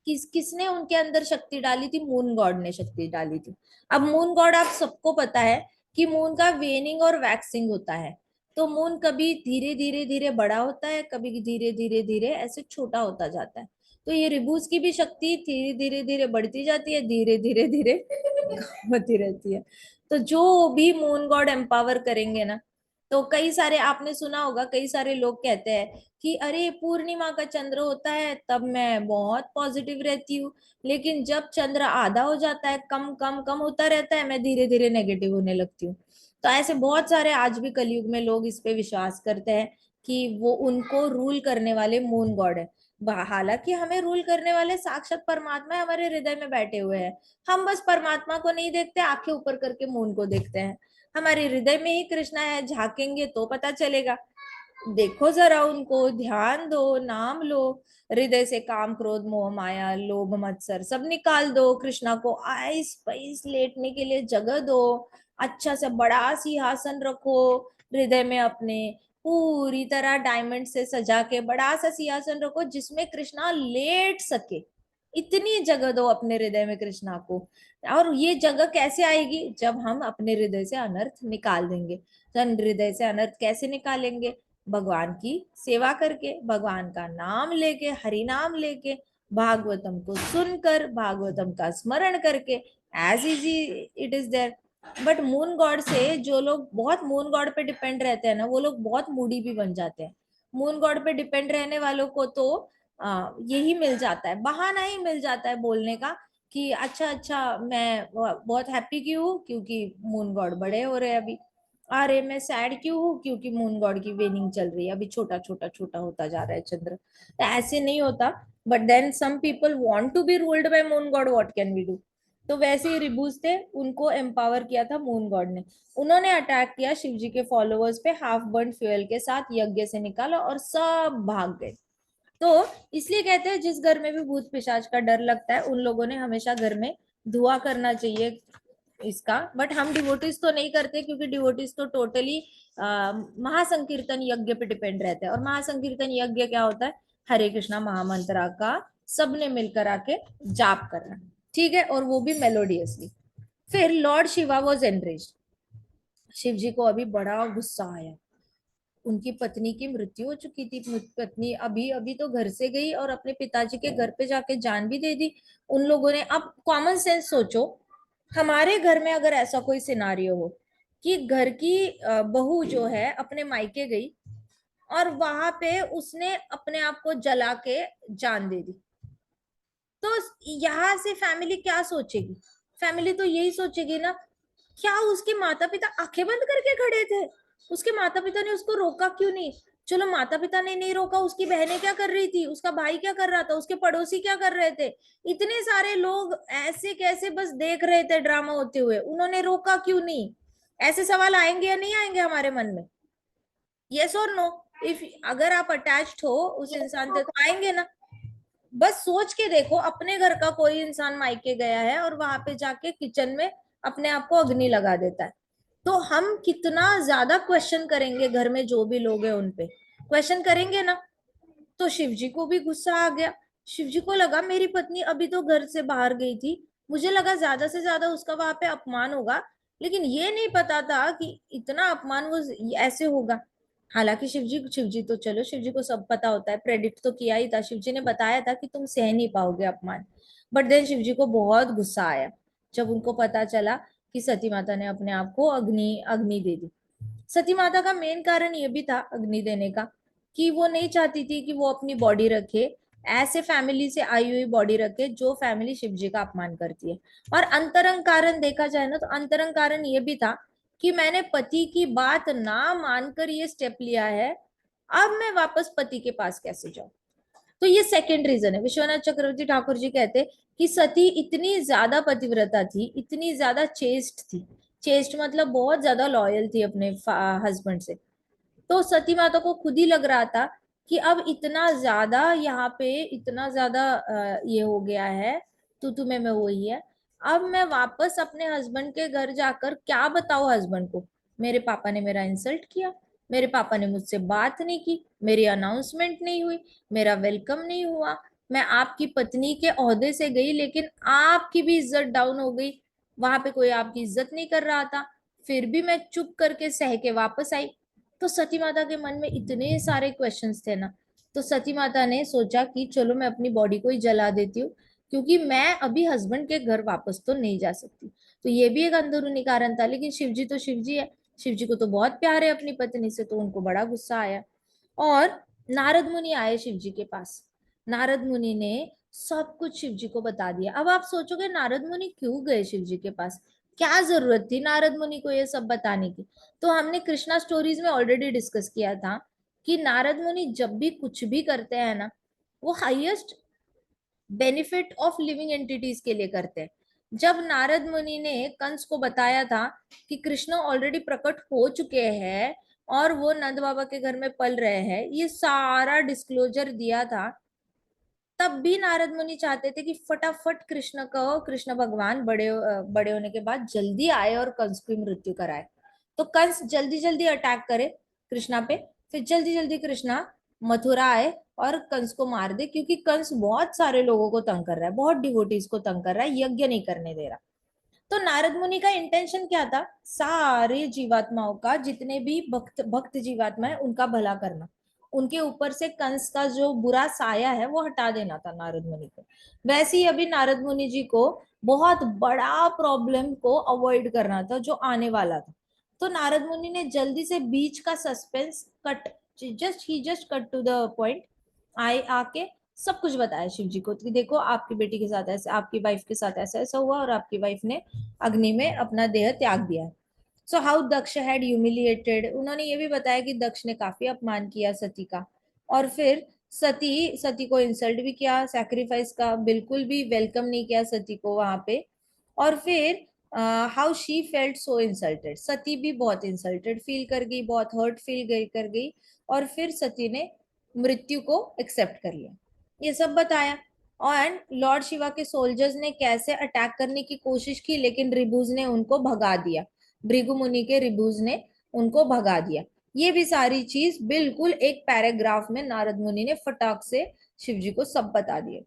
किसने उनके अंदर शक्ति डाली थी? मून गॉड ने शक्ति डाली थी। अब मून गॉड, आप सबको पता है कि मून का वेनिंग और वैक्सिंग होता है। तो मून कभी धीरे धीरे धीरे बड़ा होता है, कभी धीरे धीरे धीरे ऐसे छोटा होता जाता है। तो ये रिबूज की भी शक्ति धीरे धीरे धीरे बढ़ती जाती है, धीरे धीरे धीरे होती रहती है। तो जो भी मून गॉड एम्पावर करेंगे ना, तो कई सारे आपने सुना होगा, कई सारे लोग कहते हैं कि अरे पूर्णिमा का चंद्र होता है तब मैं बहुत पॉजिटिव रहती हूँ, लेकिन जब चंद्र आधा हो जाता है, कम कम कम होता रहता है, मैं धीरे धीरे नेगेटिव होने लगती हूँ। तो ऐसे बहुत सारे आज भी कलयुग में लोग इस पे विश्वास करते हैं कि वो उनको रूल करने वाले मून गॉड है। हालांकि हमें रूल करने वाले साक्षात परमात्मा हमारे हृदय में बैठे हुए हैं। हम बस परमात्मा को नहीं देखते, आंखें ऊपर करके मून को देखते हैं। हमारे हृदय में ही कृष्णा है, झांकेंगे तो पता चलेगा। देखो जरा उनको, ध्यान दो, नाम लो, हृदय से काम क्रोध मोह माया लोभ मत्सर सब निकाल दो, कृष्णा को आइस पाइस लेटने के लिए जगह दो, अच्छा से बड़ा सिंहासन रखो हृदय में अपने, पूरी तरह डायमंड से सजा के बड़ा सा सिंहासन रखो जिसमें कृष्णा लेट सके। इतनी जगह दो अपने हृदय में कृष्णा को। और ये जगह कैसे आएगी? जब हम अपने हृदय से अनर्थ निकाल देंगे। तो हृदय से अनर्थ कैसे निकालेंगे? भगवान की सेवा करके, भगवान का नाम लेके, हरि नाम लेके, भागवतम को सुनकर, भागवतम का स्मरण करके, as easy it is there. But moon god से जो लोग बहुत मून गॉड पे डिपेंड रहते हैं ना, वो लोग बहुत मूडी भी बन जाते हैं। मून गॉड पे डिपेंड रहने वालों को तो यही मिल जाता है, बहाना ही मिल जाता है बोलने का कि अच्छा अच्छा मैं बहुत हैप्पी क्यों हूँ, क्योंकि मून गॉड बड़े हो रहे हैं अभी। अरे मैं सैड क्यों हूँ, क्योंकि मून गॉड की वेनिंग चल रही है, अभी छोटा छोटा छोटा होता जा रहा है चंद्र। तो ऐसे नहीं होता। But then some people want to be ruled by moon god, what can we do? तो वैसे ही रिबूज थे, उनको एम्पावर किया था मून गॉड ने। उन्होंने अटैक किया शिव जी के फॉलोअर्स पे, हाफ बर्न फ्यूल के साथ यज्ञ से निकाला और सब भाग गए। तो इसलिए कहते हैं जिस घर में भी भूत पिशाच का डर लगता है, उन लोगों ने हमेशा घर में धुआं करना चाहिए इसका। बट हम डिवोटीज तो नहीं करते, क्योंकि डिवोटीज तो टोटली महासंकीर्तन यज्ञ पे डिपेंड रहते हैं। और महासंकीर्तन यज्ञ क्या होता है? हरे कृष्णा महामंत्रा का सबने मिलकर आके जाप करना, ठीक है, और वो भी मेलोडियसली। फिर lord Shiva was enraged. Shiv ji को अभी बड़ा गुस्सा आया। उनकी पत्नी की मृत्यु हो चुकी थी, पत्नी अभी अभी तो घर से गई और अपने पिताजी के घर पे जाके जान भी दे दी उन लोगों ने। अब कॉमन सेंस सोचो, हमारे घर में अगर ऐसा कोई सिनारियो हो कि घर की बहू जो है अपने मायके गई और वहां पे उसने अपने आप को जला के जान दे दी, तो यहाँ से फैमिली क्या सोचेगी? फैमिली तो यही सोचेगी ना, क्या उसके माता पिता आंखें बंद करके खड़े थे? उसके माता पिता ने उसको रोका क्यों नहीं? चलो माता पिता ने नहीं रोका, उसकी बहनें क्या कर रही थी, उसका भाई क्या कर रहा था, उसके पड़ोसी क्या कर रहे थे? इतने सारे लोग ऐसे कैसे बस देख रहे थे ड्रामा होते हुए, उन्होंने रोका क्यों नहीं? ऐसे सवाल आएंगे या नहीं आएंगे हमारे मन में? यस और नो? इफ अगर आप अटैच्ड हो उस इंसान से तो आएंगे ना। बस सोच के देखो, अपने घर का कोई इंसान मायके गया है और वहां पे जाके किचन में अपने आप को अग्नि लगा देता है, तो हम कितना ज्यादा क्वेश्चन करेंगे, घर में जो भी लोग हैं उन पे क्वेश्चन करेंगे ना। तो शिव जी को भी गुस्सा आ गया। शिव जी को लगा मेरी पत्नी अभी तो घर से बाहर गई थी, मुझे लगा ज्यादा से ज्यादा उसका वहां पे अपमान होगा, लेकिन ये नहीं पता था कि इतना अपमान वो ऐसे होगा। हालांकि शिव जी तो चलो, शिव जी को सब पता होता है, प्रेडिक्ट तो किया ही था, शिव जी ने बताया था कि तुम सह नहीं पाओगे अपमान। बट देन शिव जी को बहुत गुस्सा आया जब उनको पता चला कि सती माता ने अपने आप को अग्नि अग्नि दे दी। सती माता का मेन कारण ये भी था अग्नि देने का, कि वो नहीं चाहती थी कि वो अपनी बॉडी रखे, ऐसे फैमिली से आई हुई बॉडी रखे जो फैमिली शिव जी का अपमान करती है। और अंतरंग कारण देखा जाए ना, तो अंतरंग कारण ये भी था कि मैंने पति की बात ना मानकर ये स्टेप लिया है, अब मैं वापस पति के पास कैसे जाऊं? तो ये सेकंड रीजन है। विश्वनाथ चक्रवर्ती ठाकुर जी कहते कि सती इतनी ज्यादा पतिव्रता थी, इतनी ज्यादा चेस्ट थी, चेस्ट मतलब बहुत ज्यादा लॉयल थी अपने हस्बैंड से। तो सती माता को खुद ही लग रहा था कि अब इतना ज्यादा यहाँ पे इतना ज्यादा ये हो गया है, तू तुम्हें में वही है, अब मैं वापस अपने हस्बैंड के घर जाकर क्या बताऊं हस्बैंड को? मेरे पापा ने मेरा इंसल्ट किया, मेरे पापा ने मुझसे बात नहीं की, मेरी अनाउंसमेंट नहीं हुई, मेरा वेलकम नहीं हुआ, मैं आपकी पत्नी के ओहदे से गई लेकिन आपकी भी इज्जत डाउन हो गई, वहां पे कोई आपकी इज्जत नहीं कर रहा था, फिर भी मैं चुप करके सह के वापस आई। तो सती माता के मन में इतने सारे क्वेश्चंस थे ना, तो सती माता ने सोचा कि चलो मैं अपनी बॉडी को ही जला देती हूँ, क्योंकि मैं अभी हस्बैंड के घर वापस तो नहीं जा सकती। तो ये भी एक अंदरूनी कारण था, लेकिन शिवजी तो शिवजी है, शिवजी को तो बहुत प्यार है अपनी पत्नी से, तो उनको बड़ा गुस्सा आया। और नारद मुनि आए शिवजी के पास। नारद मुनि ने सब कुछ शिवजी को बता दिया। अब आप सोचोगे नारद मुनि क्यों गए शिवजी के पास, क्या जरूरत थी नारद मुनि को ये सब बताने की? तो हमने कृष्णा स्टोरीज में ऑलरेडी डिस्कस किया था कि नारद मुनि जब भी कुछ भी करते हैं ना, वो highest benefit of living entities के लिए करते हैं। जब नारद मुनि ने कंस को बताया था कि कृष्ण ऑलरेडी प्रकट हो चुके हैं और वो नंद बाबा के घर में पल रहे हैं, ये सारा डिस्क्लोजर दिया था, तब भी नारद मुनि चाहते थे कि फटाफट कृष्ण को, कृष्ण भगवान बड़े होने के बाद जल्दी आए और कंस की मृत्यु कराए। तो कंस जल्दी जल्दी अटैक करे कृष्णा पे, फिर जल्दी जल्दी कृष्णा मथुरा आए और कंस को मार दे, क्योंकि कंस बहुत सारे लोगों को तंग कर रहा है, बहुत डिवोटीज को तंग कर रहा है, यज्ञ नहीं करने दे रहा। तो नारद मुनि का इंटेंशन क्या था? सारे जीवात्माओं का, जितने भी भक्त भक्त जीवात्मा है उनका भला करना, उनके ऊपर से कंस का जो बुरा साया है वो हटा देना था नारद मुनि को। वैसे ही अभी नारद मुनि जी को बहुत बड़ा प्रॉब्लम को अवॉइड करना था जो आने वाला था। तो नारद मुनि ने जल्दी से बीच का suspense cut, just cut to the point, आए आके सब कुछ बताया शिव जी को कि देखो आपकी बेटी के साथ ऐसे, आपकी वाइफ के साथ ऐसा ऐसा हुआ और आपकी वाइफ ने अग्नि में अपना देह त्याग दिया है। So how Daksha had humiliated, उन्होंने ये भी बताया कि दक्ष ने काफी अपमान किया सती का, और फिर सती सती को इंसल्ट भी किया, सैक्रिफाइस का बिल्कुल भी वेलकम नहीं किया सती को वहां पे। और फिर how she felt so insulted, Sati भी बहुत इंसल्टेड फील कर गई, बहुत हर्ट फील गई कर गई, और फिर सती ने मृत्यु को एक्सेप्ट कर लिया, ये सब बताया। और लॉर्ड शिवा के सोल्जर्स ने कैसे अटैक करने की कोशिश की, लेकिन रिबूज ने उनको भगा दिया, भृगु मुनि के रिबूज ने उनको भगा दिया। ये भी सारी चीज बिल्कुल एक पैराग्राफ में नारद मुनि ने फटाक से शिव जी को सब बता दिए।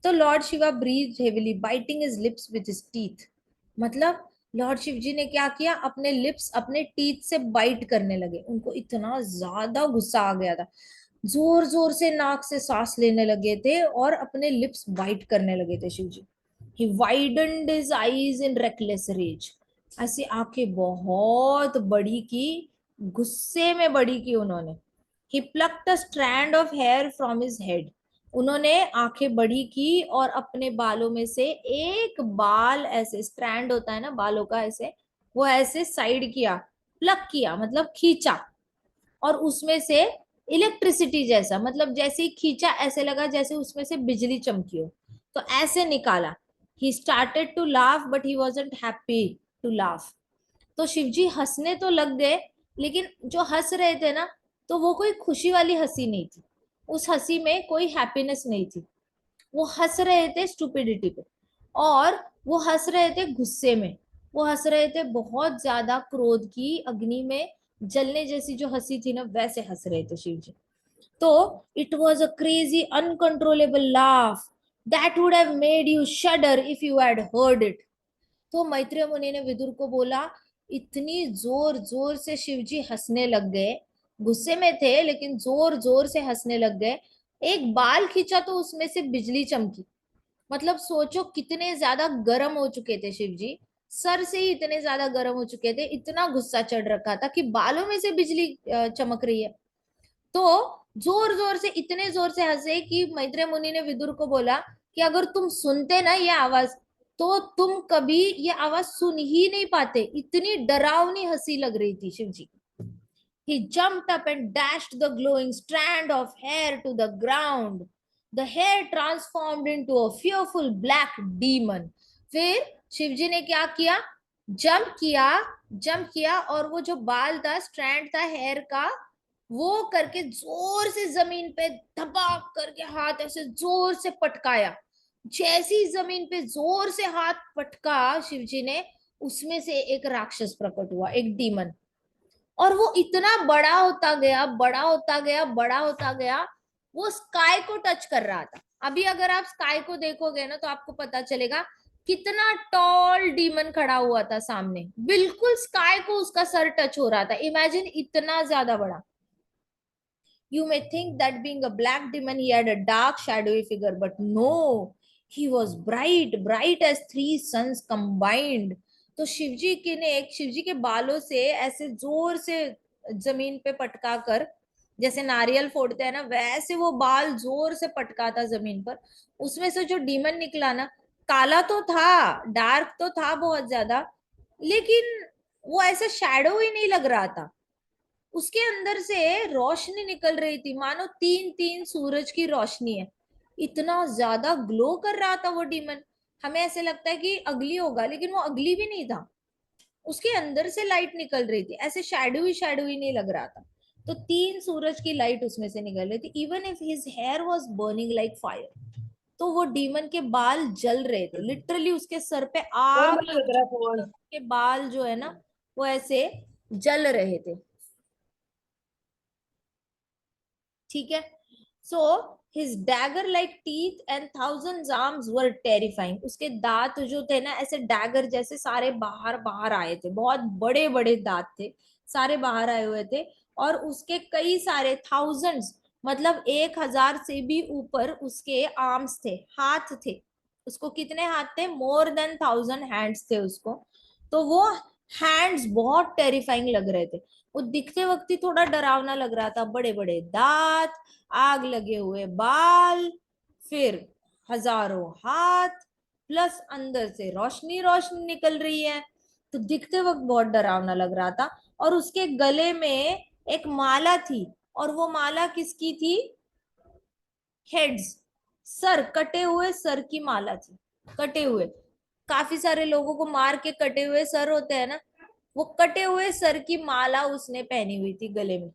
तो lord Shiva breathe heavily biting his lips with his teeth, मतलब लॉर्ड शिव जी ने क्या किया, अपने लिप्स अपने टीथ से बाइट करने लगे, उनको इतना ज्यादा गुस्सा आ गया था, जोर जोर से नाक से सांस लेने लगे थे और अपने लिप्स बाइट करने लगे थे शिव जी। He widened his eyes in reckless rage. ऐसी आंखें बहुत बड़ी की, गुस्से में बड़ी की उन्होंने. He plucked a strand of hair from his head. उन्होंने आंखें बड़ी की और अपने बालों में से एक बाल, ऐसे स्ट्रैंड होता है ना बालों का, ऐसे वो ऐसे साइड किया, प्लक किया मतलब खींचा, और उसमें से इलेक्ट्रिसिटी जैसा, मतलब जैसे ही खींचा ऐसे लगा जैसे उसमें से बिजली चमकी हो, तो ऐसे निकाला. He started to laugh but he wasn't happy to laugh. तो शिवजी हंसने तो लग गए, लेकिन जो हंस रहे थे ना, तो वो कोई खुशी वाली हंसी नहीं थी. उस हंसी में कोई हैप्पीनेस नहीं थी. वो हंस रहे थे स्टुपिडिटी पे, और वो हंस रहे थे गुस्से में. वो हंस रहे थे बहुत ज्यादा क्रोध की अग्नि में जलने जैसी जो हंसी थी ना, वैसे हंस रहे थे शिव जी. तो it was a crazy uncontrollable laugh that would have made you शडर if you had heard it. तो मैत्रेय मुनि ने विदुर को बोला, इतनी जोर जोर से शिवजी हंसने लग गए, गुस्से में थे लेकिन जोर जोर से हंसने लग गए. एक बाल खींचा तो उसमें से बिजली चमकी. मतलब सोचो कितने ज्यादा गर्म हो चुके थे शिवजी, सर से ही इतने ज्यादा गर्म हो चुके थे, इतना गुस्सा चढ़ रखा था कि बालों में से बिजली चमक रही है. तो जोर जोर से, इतने जोर से हंसे कि मैत्रेय मुनि ने विदुर को बोला कि अगर तुम सुनते ना ये आवाज, तो तुम कभी ये आवाज सुन ही नहीं पाते, इतनी डरावनी हंसी लग रही थी शिव जी. He jumped up and dashed the glowing strand of hair to the ground. The hair transformed into a fearful black demon. फिर शिवजी ने क्या किया, जंप किया और वो जो बाल था, स्ट्रैंड था हेयर का, वो करके जोर से जमीन पे धपाक करके हाथ ऐसे जोर से पटकाया. जैसी जमीन पे जोर से हाथ पटका शिवजी ने, उसमें से एक राक्षस प्रकट हुआ, एक डीमन. और वो इतना बड़ा होता गया, बड़ा होता गया, बड़ा होता गया, वो स्काई को टच कर रहा था. अभी अगर आप स्काई को देखोगे ना, तो आपको पता चलेगा कितना टॉल डीमन खड़ा हुआ था सामने, बिल्कुल स्काई को उसका सर टच हो रहा था. इमेजिन, इतना ज्यादा बड़ा. You may think that being a black demon, he had a dark, shadowy figure, but no, he was bright, bright as three suns combined. तो शिवजी के ने एक, शिवजी के बालों से ऐसे जोर से जमीन पे पटका कर, जैसे नारियल फोड़ते हैं ना, वैसे वो बाल जोर से पटका था जमीन पर. उसमें से जो डीमन निकला ना, काला तो था, डार्क तो था बहुत ज्यादा, लेकिन वो ऐसा शैडो ही नहीं लग रहा था. उसके अंदर से रोशनी निकल रही थी, मानो तीन तीन सूरज की रोशनी है. इतना ज्यादा ग्लो कर रहा था वो डीमन. हमें ऐसे लगता है कि अगली होगा, लेकिन वो अगली भी नहीं था. उसके अंदर से लाइट निकल रही थी, ऐसे शैडो ही नहीं लग रहा था. तो तीन सूरज की लाइट उसमें से निकल रही थी. Even if his hair was burning like fire, तो वो डीमन के बाल जल रहे थे, लिटरली उसके सर पे आग लग चुकी थी, उसके बाल जो है ना, वो ऐसे जल रहे थे. ठीक है. So his dagger like teeth and thousand arms were terrifying. उसके दांत जो थे ना, ऐसे डैगर जैसे सारे बाहर बाहर आए थे, बहुत बड़े बड़े दांत थे, सारे बाहर आए हुए थे. और उसके कई सारे थाउजेंड्स, मतलब 1,000 से भी ऊपर उसके आर्म्स थे, हाथ थे. उसको कितने हाथ थे, मोर देन 1,000 हैंड्स थे उसको. तो वो हैंड्स बहुत टेरिफाइंग लग रहे थे. वो दिखते वक्त ही थोड़ा डरावना लग रहा था. बड़े बड़े दांत, आग लगे हुए बाल, फिर हजारों हाथ, प्लस अंदर से रोशनी रोशनी निकल रही है. तो दिखते वक्त बहुत डरावना लग रहा था. और उसके गले में एक माला थी, और वो माला किसकी थी, हेड्स, सर, कटे हुए सर की माला थी. कटे हुए, काफी सारे लोगों को मार के कटे हुए सर होते हैं ना, वो कटे हुए सर की माला उसने पहनी हुई थी गले में.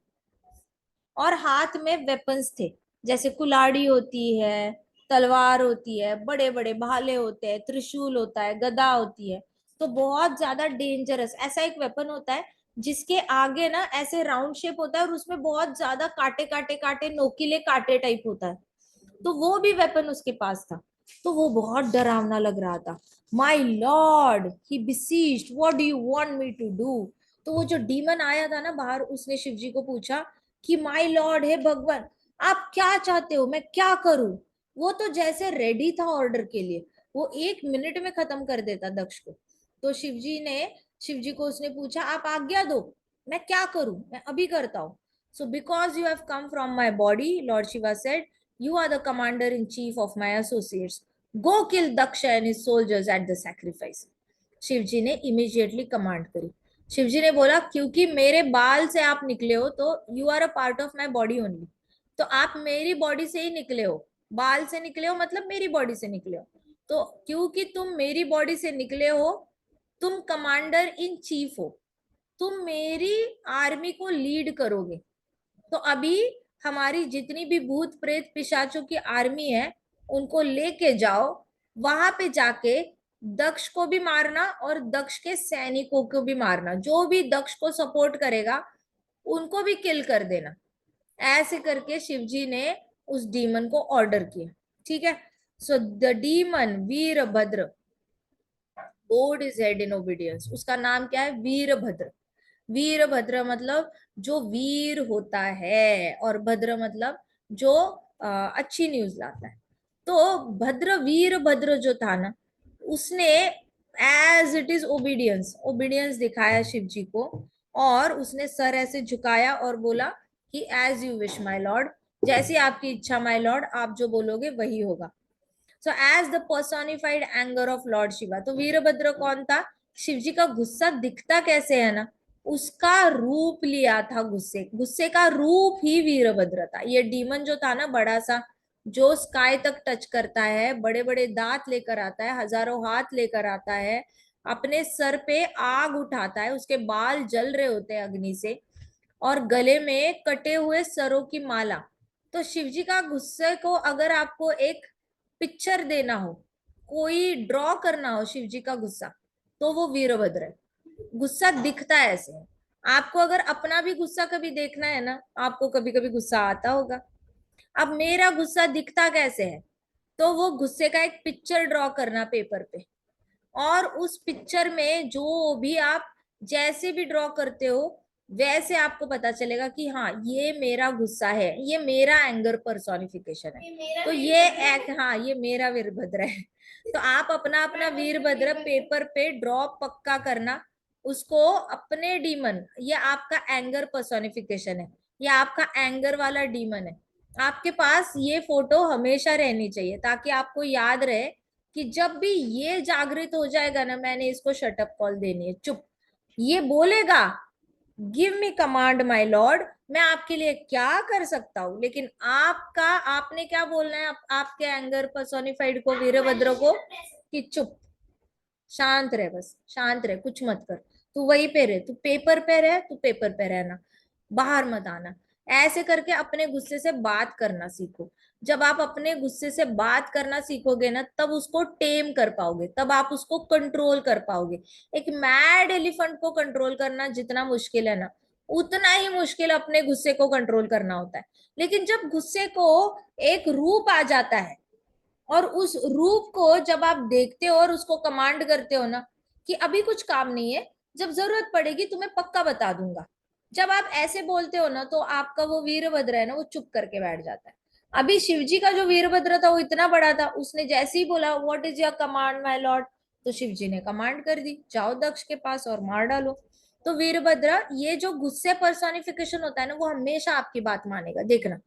और हाथ में वेपन्स थे, जैसे कुल्हाड़ी होती है, तलवार होती है, बड़े बड़े भाले होते हैं, त्रिशूल होता है, गदा होती है. तो बहुत ज्यादा डेंजरस ऐसा एक वेपन होता है, जिसके आगे ना ऐसे राउंड शेप होता है, और उसमें बहुत ज्यादा काटे काटे काटे, नोकीले कांटे टाइप होता है. तो वो भी वेपन उसके पास था. तो वो बहुत डरावना लग रहा था. My lord, he besieged, what do you want me to do. तो वो जो डीमन आया था ना बाहर, उसने शिवजी को पूछा कि माई लॉर्ड, हे भगवान, आप क्या चाहते हो, मैं क्या करूं. वो तो जैसे रेडी था ऑर्डर के लिए. वो 1 मिनट में खत्म कर देता दक्ष को। तो शिव जी को उसने पूछा, आप आज्ञा दो, मैं क्या करूं, मैं अभी करता हूँ। So because you have come from my body, lord Shiva said, you are the commander in chief of my associates, go kill Daksha and his soldiers at the sacrifice. Shiv ji ने इमीडिएटली कमांड करी। शिव जी ने बोला, क्योंकि मेरे बाल से आप निकले हो तो you are a part of my body only, तो आप मेरी बॉडी से ही निकले हो, बाल से निकले हो मतलब मेरी बॉडी से निकले हो। तो क्योंकि तुम मेरी बॉडी से निकले हो, तुम कमांडर इन चीफ हो, तुम मेरी आर्मी को लीड करोगे। तो अभी हमारी जितनी भी भूत प्रेत पिशाचों की आर्मी है उनको लेके जाओ, वहां पे जाके दक्ष को भी मारना और दक्ष के सैनिकों को भी मारना, जो भी दक्ष को सपोर्ट करेगा उनको भी किल कर देना। ऐसे करके शिवजी ने उस डीमन को ऑर्डर किया। ठीक है, so the demon Virbhadra board is head in obedience, उसका नाम क्या है, वीरभद्र। वीरभद्र मतलब जो वीर होता है, और भद्र मतलब जो अच्छी न्यूज लाता है। तो भद्र वीरभद्र जो था ना, उसने as it is obedience obedience दिखाया शिव जी को, और उसने सर ऐसे झुकाया और बोला कि as you wish my lord, जैसी आपकी इच्छा माय लॉर्ड, आप जो बोलोगे वही होगा। So as the personified anger of lord Shiva, तो वीरभद्र कौन था, शिव जी का गुस्सा दिखता कैसे है ना, उसका रूप लिया था, गुस्से गुस्से का रूप ही वीरभद्र था। ये डीमन जो था ना बड़ा सा, जो स्काई तक टच करता है, बड़े बड़े दांत लेकर आता है, हजारों हाथ लेकर आता है, अपने सर पे आग उठाता है, उसके बाल जल रहे होते हैं अग्नि से, और गले में कटे हुए सरों की माला। तो शिवजी का गुस्से को अगर आपको एक पिक्चर देना हो, कोई ड्रॉ करना हो शिवजी का गुस्सा, तो वो वीरभद्र है। गुस्सा दिखता है ऐसे। आपको अगर अपना भी गुस्सा कभी देखना है ना, आपको कभी कभी गुस्सा आता होगा। अब मेरा गुस्सा दिखता कैसे है, तो वो गुस्से का एक पिक्चर ड्रॉ करना पेपर पे, और उस पिक्चर में जो भी आप जैसे भी ड्रॉ करते हो वैसे आपको पता चलेगा कि हाँ ये मेरा गुस्सा है, ये मेरा एंगर पर्सोनिफिकेशन है। तो ये एक, हाँ ये मेरा वीरभद्र है। तो आप अपना अपना वीरभद्र पेपर पे ड्रॉ पक्का करना, उसको अपने डीमन, ये आपका एंगर पर्सोनिफिकेशन है, ये आपका एंगर वाला डीमन है। आपके पास ये फोटो हमेशा रहनी चाहिए, ताकि आपको याद रहे कि जब भी ये जागृत हो जाएगा ना, मैंने इसको शटअप कॉल देनी है, चुप, ये बोलेगा give me command my Lord, मैं आपके लिए क्या कर सकता हूं, लेकिन आपका, आपने क्या बोलना है आपके एंगर पर्सोनिफाइड को, वीरभद्र को, कि चुप, शांत रहे, बस शांत रहे, कुछ मत कर, तू वहीं पे रहे, तू पेपर पे रहे, तू पेपर पे रहना, बाहर मत आना। ऐसे करके अपने गुस्से से बात करना सीखो। जब आप अपने गुस्से से बात करना सीखोगे ना, तब उसको टेम कर पाओगे, तब आप उसको कंट्रोल कर पाओगे। एक मैड एलिफेंट को कंट्रोल करना जितना मुश्किल है ना, उतना ही मुश्किल अपने गुस्से को कंट्रोल करना होता है। लेकिन जब गुस्से को एक रूप आ जाता है, और उस रूप को जब आप देखते हो और उसको कमांड करते हो ना कि अभी कुछ काम नहीं है, जब जरूरत पड़ेगी तुम्हें पक्का बता दूंगा, जब आप ऐसे बोलते हो ना, तो आपका वो वीरभद्र है ना, वो चुप करके बैठ जाता है। अभी शिवजी का जो वीरभद्र था वो इतना बड़ा था, उसने जैसे ही बोला what is your command my Lord, तो शिवजी ने कमांड कर दी, जाओ दक्ष के पास और मार डालो। तो वीरभद्र, ये जो गुस्से पर्सोनिफिकेशन होता है ना, वो हमेशा आपकी बात मानेगा, देखना।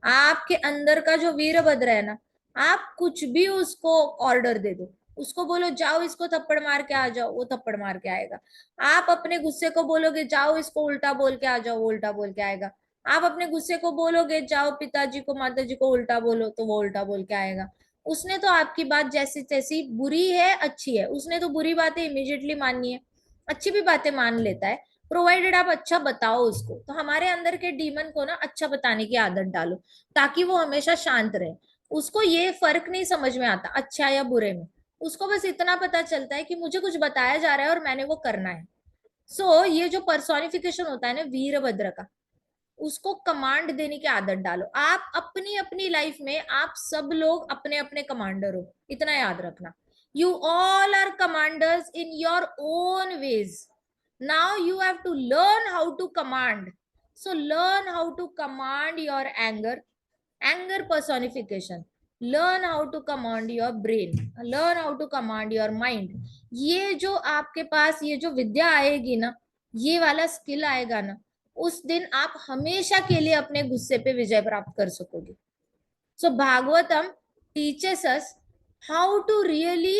आपके अंदर का जो वीरभद्र है ना, आप कुछ भी उसको ऑर्डर दे दो, उसको बोलो जाओ इसको थप्पड़ मार के आ जाओ, वो थप्पड़ मार के आएगा। आप अपने गुस्से को बोलोगे जाओ इसको उल्टा बोल के आ जाओ, वो उल्टा बोल के आएगा। आप अपने गुस्से को बोलोगे जाओ पिताजी को माताजी को उल्टा बोलो, तो वो उल्टा बोल के आएगा। उसने तो आपकी बात जैसी तैसी, बुरी है अच्छी है, उसने तो बुरी बातें इमीडिएटली माननी है, अच्छी भी बातें मान लेता है, प्रोवाइडेड आप अच्छा बताओ उसको। तो हमारे अंदर के डीमन को ना अच्छा बताने की आदत डालो, ताकि वो हमेशा शांत रहे। उसको ये फर्क नहीं समझ में आता अच्छा या बुरे में, उसको बस इतना पता चलता है कि मुझे कुछ बताया जा रहा है और मैंने वो करना है। सो ये जो पर्सोनिफिकेशन होता है ना वीरभद्र का, उसको कमांड देने की आदत डालो। आप अपनी अपनी लाइफ में आप सब लोग अपने अपने कमांडर हो, इतना याद रखना। You all are commanders in your own ways. Now you have to learn how to command. So learn how to command your anger, anger personification, learn how to command your brain, learn how to command your mind. ये जो आपके पास ये जो विद्या आएगी ना, ये वाला skill आएगा ना, उस दिन आप हमेशा के लिए अपने गुस्से पे विजय प्राप्त कर सकोगे। So Bhagavatam teaches us how to really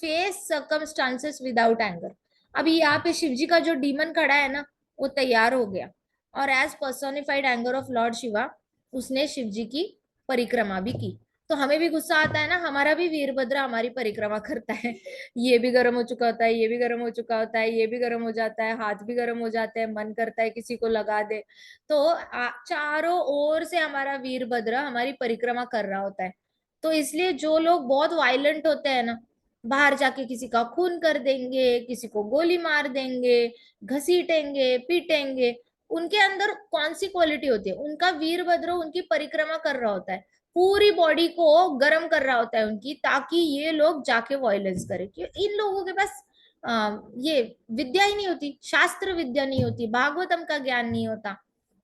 face circumstances without anger. अभी यहाँ पे शिव जी का जो डीमन खड़ा है ना, वो तैयार हो गया, और as personified anger of lord Shiva उसने शिव जी की परिक्रमा भी की। तो हमें भी गुस्सा आता है ना, हमारा भी वीरभद्र हमारी परिक्रमा करता है। ये भी गर्म हो चुका होता है, ये भी गर्म हो चुका होता है, ये भी गर्म हो जाता है, हाथ भी गर्म हो जाते हैं, मन करता है किसी को लगा दे। तो चारों ओर से हमारा वीरभद्र हमारी परिक्रमा कर रहा होता है। तो इसलिए जो लोग बहुत वायलेंट होते हैं ना, बाहर जाके किसी का खून कर देंगे, किसी को गोली मार देंगे, घसीटेंगे, पीटेंगे, उनके अंदर कौन सी क्वालिटी होती है? उनका वीरभद्र उनकी परिक्रमा कर रहा होता है, पूरी बॉडी को गर्म कर रहा होता है उनकी, ताकि ये लोग जाके वायलेंस करें। क्योंकि इन लोगों के पास ये विद्या ही नहीं होती, शास्त्र विद्या नहीं होती, भागवतम का ज्ञान नहीं होता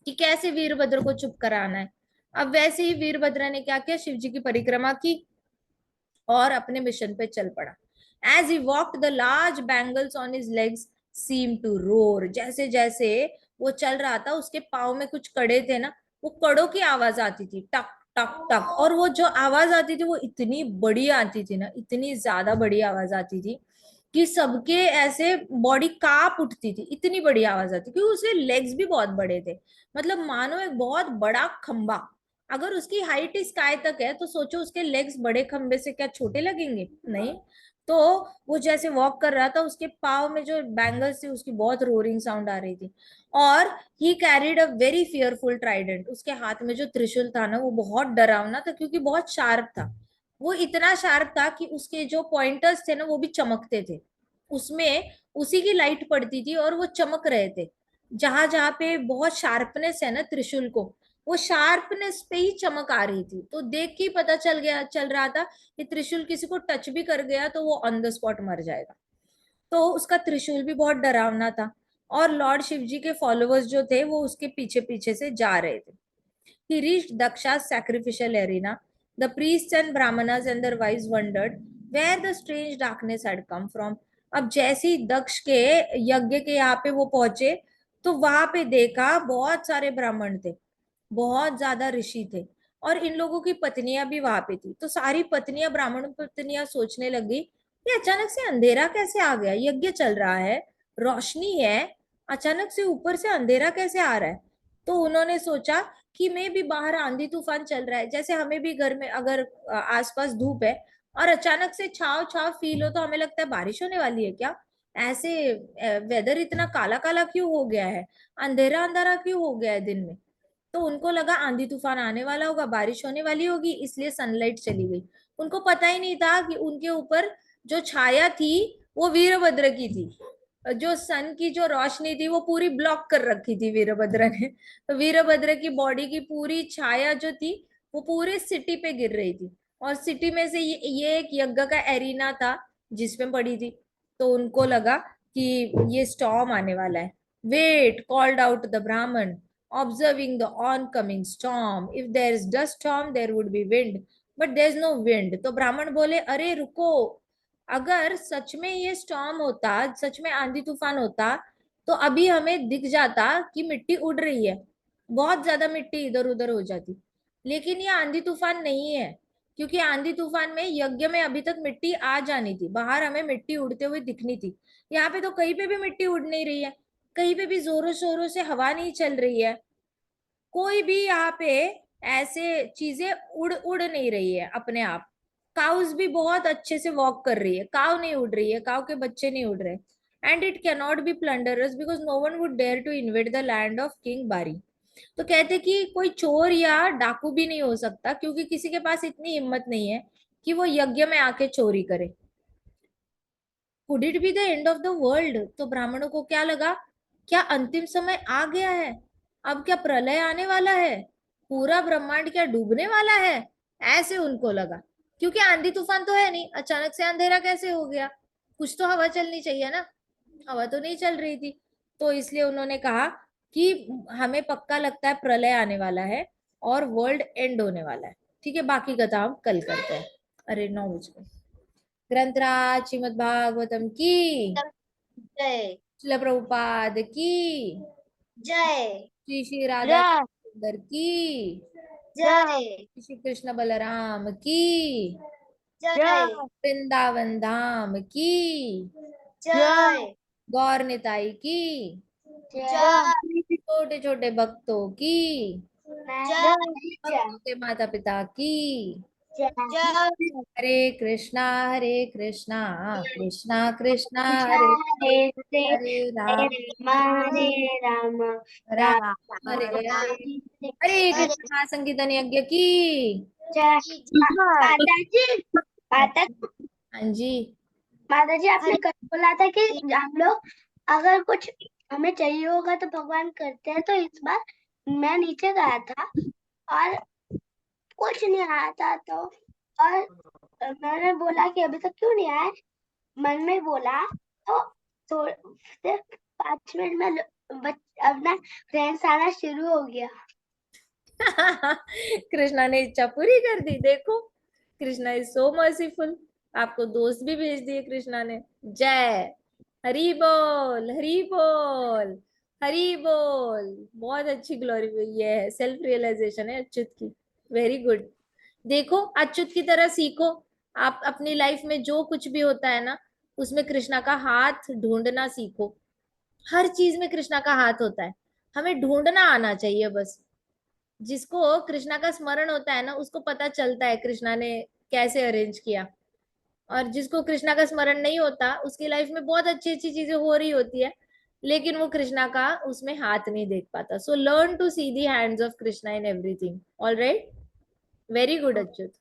कि कैसे वीरभद्र को चुप कराना है। अब वैसे ही वीरभद्र ने क्या किया, शिव जी की परिक्रमा की और अपने मिशन पे चल पड़ा। As he walked the large bangles on his legs seem to roar. जैसे जैसे वो चल रहा था, उसके पाँव में कुछ कड़े थे ना, वो कड़ों की आवाज आती थी, टक टक टक। और वो जो आवाज आती थी वो इतनी बड़ी आती थी ना, इतनी ज्यादा बड़ी आवाज आती थी कि सबके ऐसे बॉडी कांप उठती थी, इतनी बड़ी आवाज आती, क्योंकि उसके लेग्स भी बहुत बड़े थे। मतलब मानो एक बहुत बड़ा खंबा, अगर उसकी हाइट स्काई तक है तो सोचो उसके लेग्स बड़े खंबे से क्या छोटे लगेंगे? नहीं। तो वो जैसे वॉक कर रहा था, उसके पाव में जो बैंगल्स थी उसकी बहुत रोरिंग साउंड आ रही थी। और ही carried a very fearful Trident. उसके हाथ में जो त्रिशूल था ना, वो बहुत डरावना था, क्योंकि बहुत शार्प था। वो इतना शार्प था कि उसके जो पॉइंटर्स थे ना, वो भी चमकते थे, उसमें उसी की लाइट पड़ती थी और वो चमक रहे थे। जहां जहां पे बहुत शार्पनेस है ना त्रिशूल को, वो शार्पनेस पे ही चमक आ रही थी। तो देख के ही पता चल रहा था कि त्रिशूल किसी को टच भी कर गया तो वो ऑन द स्पॉट मर जाएगा। तो उसका त्रिशूल भी बहुत डरावना था। और लॉर्ड शिव जी के फॉलोअर्स जो थे वो उसके पीछे पीछे से जा रहे थे। He reached Daksha's sacrificial arena. The priests and brahmanas and their wives wondered where the strange darkness had come from. अब जैसे ही दक्ष के यज्ञ के यहाँ पे वो पहुंचे, तो वहां पे देखा बहुत सारे ब्राह्मण थे, बहुत ज्यादा ऋषि थे, और इन लोगों की पत्नियां भी वहां पे थी। तो सारी पत्नियां, ब्राह्मण पत्नियां सोचने लगी कि अचानक से अंधेरा कैसे आ गया, यज्ञ चल रहा है, रोशनी है, अचानक से ऊपर से अंधेरा कैसे आ रहा है। तो उन्होंने सोचा कि मैं भी बाहर आंधी तूफान चल रहा है, जैसे हमें भी घर में अगर आसपास धूप है और अचानक से छाव छाव फील हो, तो हमें लगता है बारिश होने वाली है क्या? ऐसे वेदर इतना काला काला क्यों हो गया है, अंधेरा अंधेरा क्यों हो गया है दिन में। तो उनको लगा आंधी तूफान आने वाला होगा, बारिश होने वाली होगी, इसलिए सनलाइट चली गई। उनको पता ही नहीं था कि उनके ऊपर जो छाया थी वो वीरभद्र की थी। जो सन की जो रोशनी थी वो पूरी ब्लॉक कर रखी थी वीरभद्र ने। तो वीरभद्र की बॉडी की पूरी छाया जो थी वो पूरे सिटी पे गिर रही थी। और सिटी में से ये एक यज्ञ का एरिना था जिसमें पड़ी थी। तो उनको लगा कि ये स्टॉर्म आने वाला है। वेट, कॉल्ड आउट द ब्राह्मण, observing the oncoming storm. If there is dust storm, there would be wind, but there is no wind. तो ब्राह्मण बोले, अरे रुको, अगर सच में ये स्टॉर्म होता, सच में आंधी तूफान होता, तो अभी हमें दिख जाता कि मिट्टी उड़ रही है, बहुत ज्यादा मिट्टी इधर उधर हो जाती। लेकिन ये आंधी तूफान नहीं है, क्योंकि आंधी तूफान में यज्ञ में अभी तक मिट्टी आ जानी थी, बाहर हमें मिट्टी उड़ते हुए दिखनी थी। यहाँ पे तो कहीं पे भी मिट्टी उड़ नहीं रही है, कहीं पे भी जोरों शोरों से हवा नहीं चल रही है, कोई भी यहाँ पे ऐसे चीजें उड़ उड़ नहीं रही है अपने आप। काउस भी बहुत अच्छे से वॉक कर रही है, काव नहीं उड़ रही है, काव के बच्चे नहीं उड़ रहे। And it can not be plundered because no one would dare to invade the land of king Bari. तो कहते कि कोई चोर या डाकू भी नहीं हो सकता, क्योंकि किसी के पास इतनी हिम्मत नहीं है कि वो यज्ञ में आके चोरी करे। Could it be the end of the world? तो ब्राह्मणों को क्या लगा, क्या अंतिम समय आ गया है? अब क्या प्रलय आने वाला है? पूरा ब्रह्मांड क्या डूबने वाला है? ऐसे उनको लगा, क्योंकि आंधी तूफान तो है नहीं, अचानक से अंधेरा कैसे हो गया? कुछ तो हवा चलनी चाहिए ना, हवा तो नहीं चल रही थी। तो इसलिए उन्होंने कहा कि हमें पक्का लगता है प्रलय आने वाला है और वर्ल्ड एंड होने वाला है। ठीक है, बाकी कथा हम कल करते हैं। अरे 9 बजे। ग्रंथराज श्रीमद् भागवतम की, जय शिला प्रभुपाद की, जय श्री श्री राधा सुंदर की, जय श्री कृष्ण बलराम की, जय वृंदावन धाम की, जय गौर निताई की, जय छोटे छोटे भक्तों की, जय भक्तों के माता पिता की। जय हरे कृष्णा कृष्णा कृष्णा हरे हरे राम हरे राम राम हरे हरे। हरे हरे कृष्ण महासंकीर्तन यज्ञ की। माता हाँ जी। माता जी आपने कल बोला था कि हम लोग अगर कुछ हमें चाहिए होगा तो भगवान करते हैं, तो इस बार मैं नीचे गया था और कुछ नहीं आया था, और मैंने बोला कि अभी तक क्यों नहीं आया, मन में बोला तो सिर्फ 5 मिनट में अपना फ्रेंड्स आना शुरू हो गया। कृष्णा ने इच्छा पूरी कर दी। देखो, कृष्णा इज सो मर्सीफुल। आपको दोस्त भी भेज दिए कृष्णा ने। जय हरि बोल, हरि बोल, हरि बोल। बहुत अच्छी ग्लोरी, ये है सेल्फ रियलाइजेशन है अच्युत की। Very good. देखो, अच्युत की तरह सीखो। आप अपनी लाइफ में जो कुछ भी होता है ना, उसमें कृष्णा का हाथ ढूंढना सीखो। हर चीज में कृष्णा का हाथ होता है, हमें ढूंढना आना चाहिए बस। जिसको कृष्णा का स्मरण होता है ना, उसको पता चलता है कृष्णा ने कैसे अरेंज किया। और जिसको कृष्णा का स्मरण नहीं होता, उसकी लाइफ में बहुत अच्छी अच्छी चीजें हो रही होती है, लेकिन वो कृष्णा का उसमें हाथ नहीं देख पाता। So learn to see the hands of Krishna in everything. All right, very good Achyut.